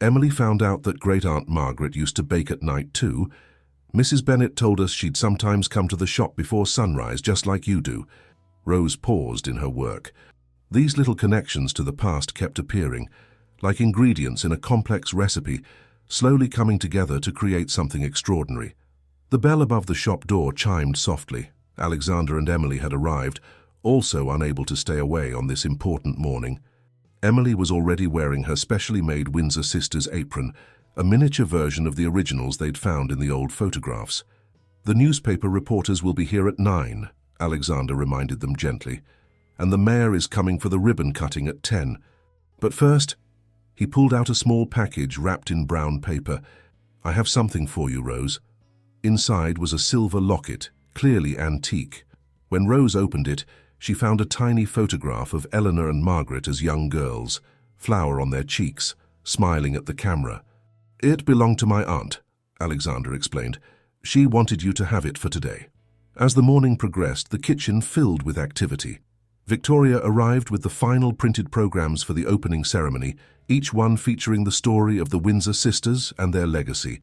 Emily found out that Great-Aunt Margaret used to bake at night too. Mrs. Bennet told us she'd sometimes come to the shop before sunrise, just like you do. Rose paused in her work. These little connections to the past kept appearing, like ingredients in a complex recipe, slowly coming together to create something extraordinary. The bell above the shop door chimed softly. Alexander and Emily had arrived, also unable to stay away on this important morning. Emily was already wearing her specially made Windsor Sisters apron, a miniature version of the originals they'd found in the old photographs. The newspaper reporters will be here at 9, Alexander reminded them gently, and the mayor is coming for the ribbon cutting at 10. But first, he pulled out a small package wrapped in brown paper. I have something for you, Rose. Inside was a silver locket, clearly antique. When Rose opened it, she found a tiny photograph of Eleanor and Margaret as young girls, flower on their cheeks, smiling at the camera. It belonged to my aunt, Alexander explained. She wanted you to have it for today. As the morning progressed, the kitchen filled with activity. Victoria arrived with the final printed programs for the opening ceremony, each one featuring the story of the Windsor sisters and their legacy.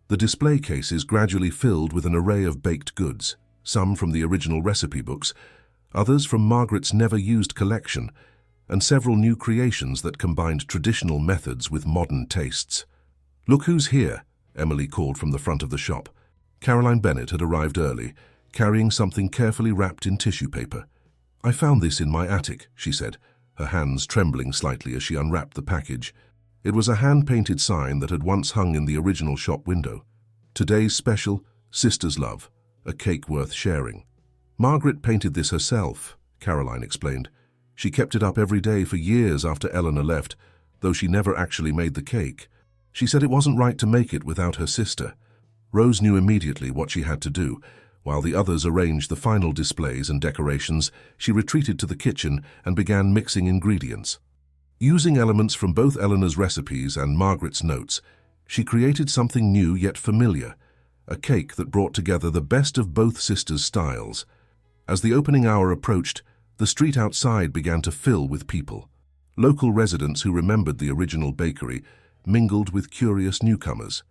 The display cases gradually filled with an array of baked goods, some from the original recipe books, others from Margaret's never-used collection, and several new creations that combined traditional methods with modern tastes. Look who's here, Emily called from the front of the shop. Caroline Bennet had arrived early, carrying something carefully wrapped in tissue paper. I found this in my attic, she said, her hands trembling slightly as she unwrapped the package. It was a hand-painted sign that had once hung in the original shop window. Today's special, Sister's Love, a cake worth sharing. Margaret painted this herself, Caroline explained. She kept it up every day for years after Eleanor left, though she never actually made the cake. She said it wasn't right to make it without her sister. Rose knew immediately what she had to do. While the others arranged the final displays and decorations, she retreated to the kitchen and began mixing ingredients. Using elements from both Eleanor's recipes and Margaret's notes, she created something new yet familiar, a cake that brought together the best of both sisters' styles. As the opening hour approached, the street outside began to fill with people. Local residents who remembered the original bakery mingled with curious newcomers.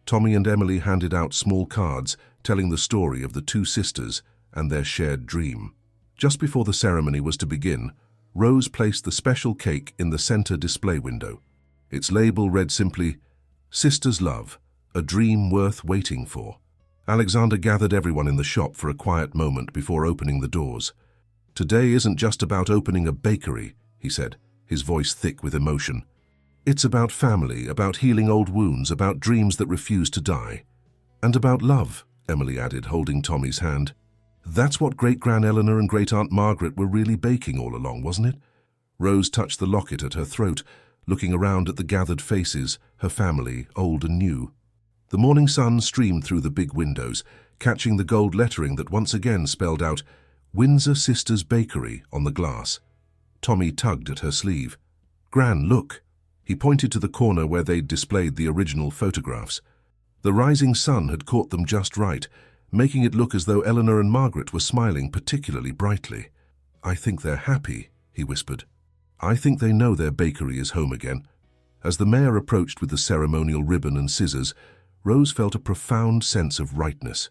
Tommy and Emily handed out small cards telling the story of the two sisters and their shared dream. Just before the ceremony was to begin, Rose placed the special cake in the center display window. Its label read simply, Sister's Love, a dream worth waiting for. Alexander gathered everyone in the shop for a quiet moment before opening the doors. Today isn't just about opening a bakery, he said, his voice thick with emotion. It's about family, about healing old wounds, about dreams that refuse to die. And about love, Emily added, holding Tommy's hand. That's what Great-Gran Eleanor and Great-Aunt Margaret were really baking all along, wasn't it? Rose touched the locket at her throat, looking around at the gathered faces, her family, old and new. The morning sun streamed through the big windows, catching the gold lettering that once again spelled out Windsor Sisters Bakery on the glass. Tommy tugged at her sleeve. Gran, look. He pointed to the corner where they'd displayed the original photographs. The rising sun had caught them just right, making it look as though Eleanor and Margaret were smiling particularly brightly. I think they're happy, he whispered. I think they know their bakery is home again. As the mayor approached with the ceremonial ribbon and scissors, Rose felt a profound sense of rightness.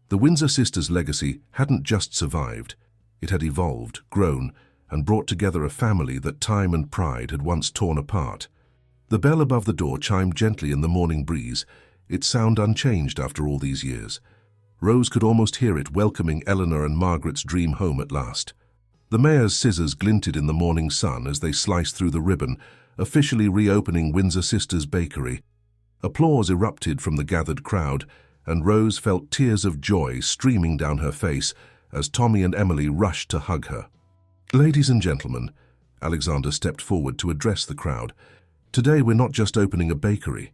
The Windsor sisters' legacy hadn't just survived. It had evolved, grown, and brought together a family that time and pride had once torn apart. The bell above the door chimed gently in the morning breeze, its sound unchanged after all these years. Rose could almost hear it welcoming Eleanor and Margaret's dream home at last. The mayor's scissors glinted in the morning sun as they sliced through the ribbon, officially reopening Windsor Sisters Bakery. Applause erupted from the gathered crowd, and Rose felt tears of joy streaming down her face as Tommy and Emily rushed to hug her. Ladies and gentlemen, Alexander stepped forward to address the crowd. Today we're not just opening a bakery.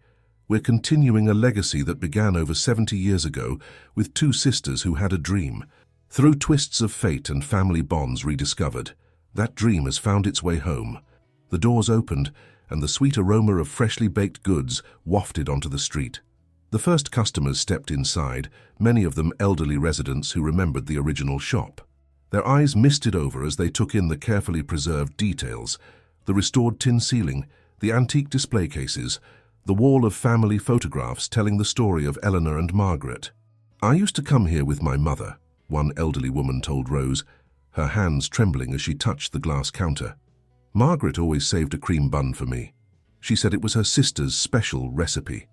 We're continuing a legacy that began over 70 years ago with two sisters who had a dream. Through twists of fate and family bonds rediscovered, that dream has found its way home. The doors opened, and the sweet aroma of freshly baked goods wafted onto the street. The first customers stepped inside, many of them elderly residents who remembered the original shop. Their eyes misted over as they took in the carefully preserved details: the restored tin ceiling, the antique display cases, the wall of family photographs telling the story of Eleanor and Margaret. "I used to come here with my mother," one elderly woman told Rose, her hands trembling as she touched the glass counter. "Margaret always saved a cream bun for me. She said it was her sister's special recipe."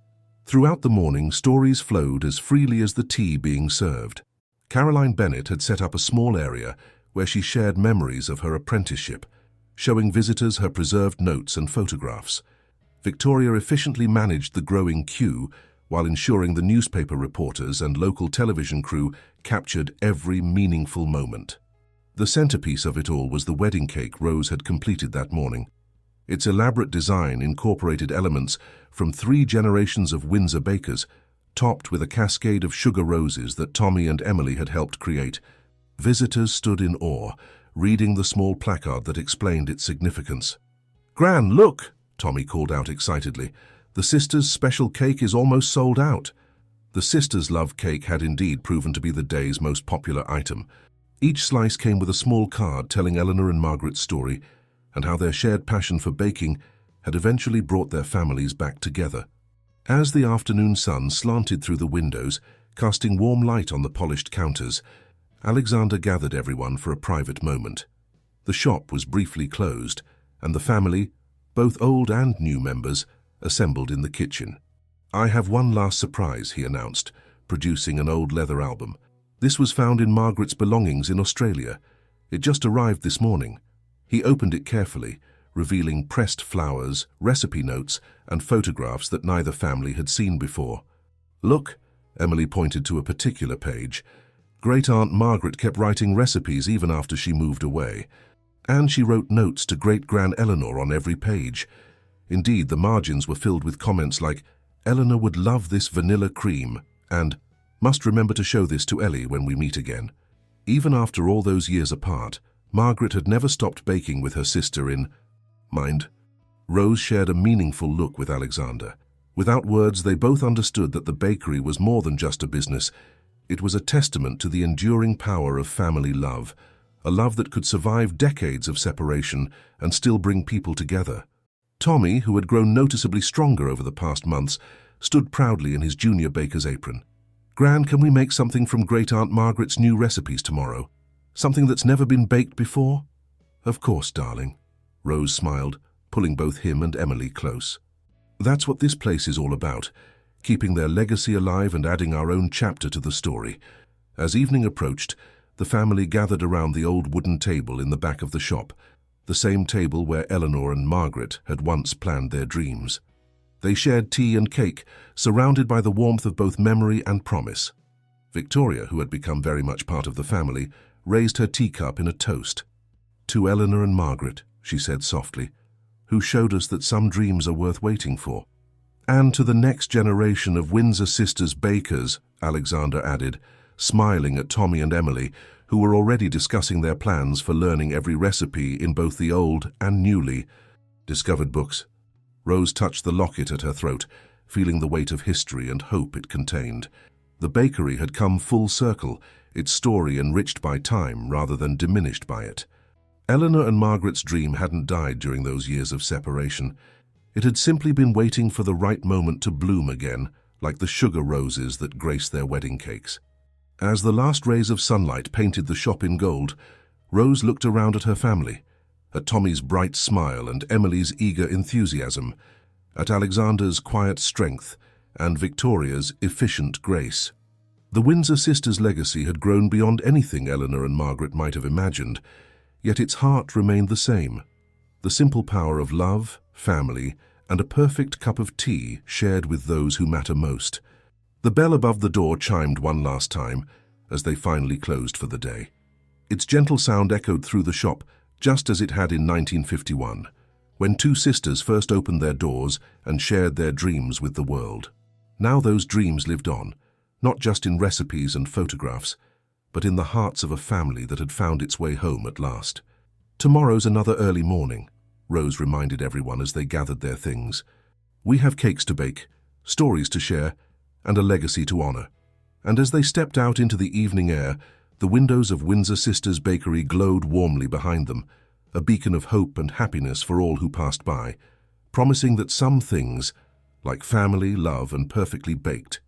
Throughout the morning, stories flowed as freely as the tea being served. Caroline Bennett had set up a small area where she shared memories of her apprenticeship, showing visitors her preserved notes and photographs. Victoria efficiently managed the growing queue while ensuring the newspaper reporters and local television crew captured every meaningful moment. The centerpiece of it all was the wedding cake Rose had completed that morning. Its elaborate design incorporated elements from 3 generations of Windsor bakers, topped with a cascade of sugar roses that Tommy and Emily had helped create. Visitors stood in awe, reading the small placard that explained its significance. "Gran, look!" Tommy called out excitedly. "The sisters' special cake is almost sold out." The sisters' love cake had indeed proven to be the day's most popular item. Each slice came with a small card telling Eleanor and Margaret's story and how their shared passion for baking had eventually brought their families back together. As the afternoon sun slanted through the windows, casting warm light on the polished counters, Alexander gathered everyone for a private moment. The shop was briefly closed, and the family, both old and new members, assembled in the kitchen. "I have one last surprise," he announced, producing an old leather album. "This was found in Margaret's belongings in Australia. It just arrived this morning." He opened it carefully, revealing pressed flowers, recipe notes, and photographs that neither family had seen before. "Look," Emily pointed to a particular page. "Great-aunt Margaret kept writing recipes even after she moved away. And she wrote notes to great-gran Eleanor on every page. Indeed, the margins were filled with comments like, 'Eleanor would love this vanilla cream,' and 'Must remember to show this to Ellie when we meet again.'" Even after all those years apart, Margaret had never stopped baking with her sister in mind. Rose shared a meaningful look with Alexander. Without words, they both understood that the bakery was more than just a business. It was a testament to the enduring power of family love, a love that could survive decades of separation and still bring people together. Tommy, who had grown noticeably stronger over the past months, stood proudly in his junior baker's apron. "Gran, can we make something from Great-aunt Margaret's new recipes tomorrow? Something that's never been baked before?" "Of course, darling." Rose smiled, pulling both him and Emily close. "That's what this place is all about, keeping their legacy alive and adding our own chapter to the story." As evening approached, the family gathered around the old wooden table in the back of the shop, the same table where Eleanor and Margaret had once planned their dreams. They shared tea and cake, surrounded by the warmth of both memory and promise. Victoria, who had become very much part of the family, raised her teacup in a toast. "To Eleanor and Margaret," she said softly, "who showed us that some dreams are worth waiting for." "And to the next generation of Windsor sisters bakers," Alexander added, smiling at Tommy and Emily, who were already discussing their plans for learning every recipe in both the old and newly discovered books. Rose touched the locket at her throat, feeling the weight of history and hope it contained. The bakery had come full circle, its story enriched by time rather than diminished by it. Eleanor and Margaret's dream hadn't died during those years of separation. It had simply been waiting for the right moment to bloom again, like the sugar roses that graced their wedding cakes. As the last rays of sunlight painted the shop in gold, Rose looked around at her family, at Tommy's bright smile and Emily's eager enthusiasm, at Alexander's quiet strength and Victoria's efficient grace. The Windsor sisters' legacy had grown beyond anything Eleanor and Margaret might have imagined, yet its heart remained the same: the simple power of love, family, and a perfect cup of tea shared with those who matter most. The bell above the door chimed one last time as they finally closed for the day. Its gentle sound echoed through the shop, just as it had in 1951, when two sisters first opened their doors and shared their dreams with the world. Now those dreams lived on, not just in recipes and photographs, but in the hearts of a family that had found its way home at last. "Tomorrow's another early morning," Rose reminded everyone as they gathered their things. "We have cakes to bake, stories to share, and a legacy to honor." And as they stepped out into the evening air, the windows of Windsor Sisters Bakery glowed warmly behind them, a beacon of hope and happiness for all who passed by, promising that some things, like family, love, and perfectly baked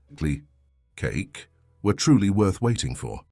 cake, were truly worth waiting for.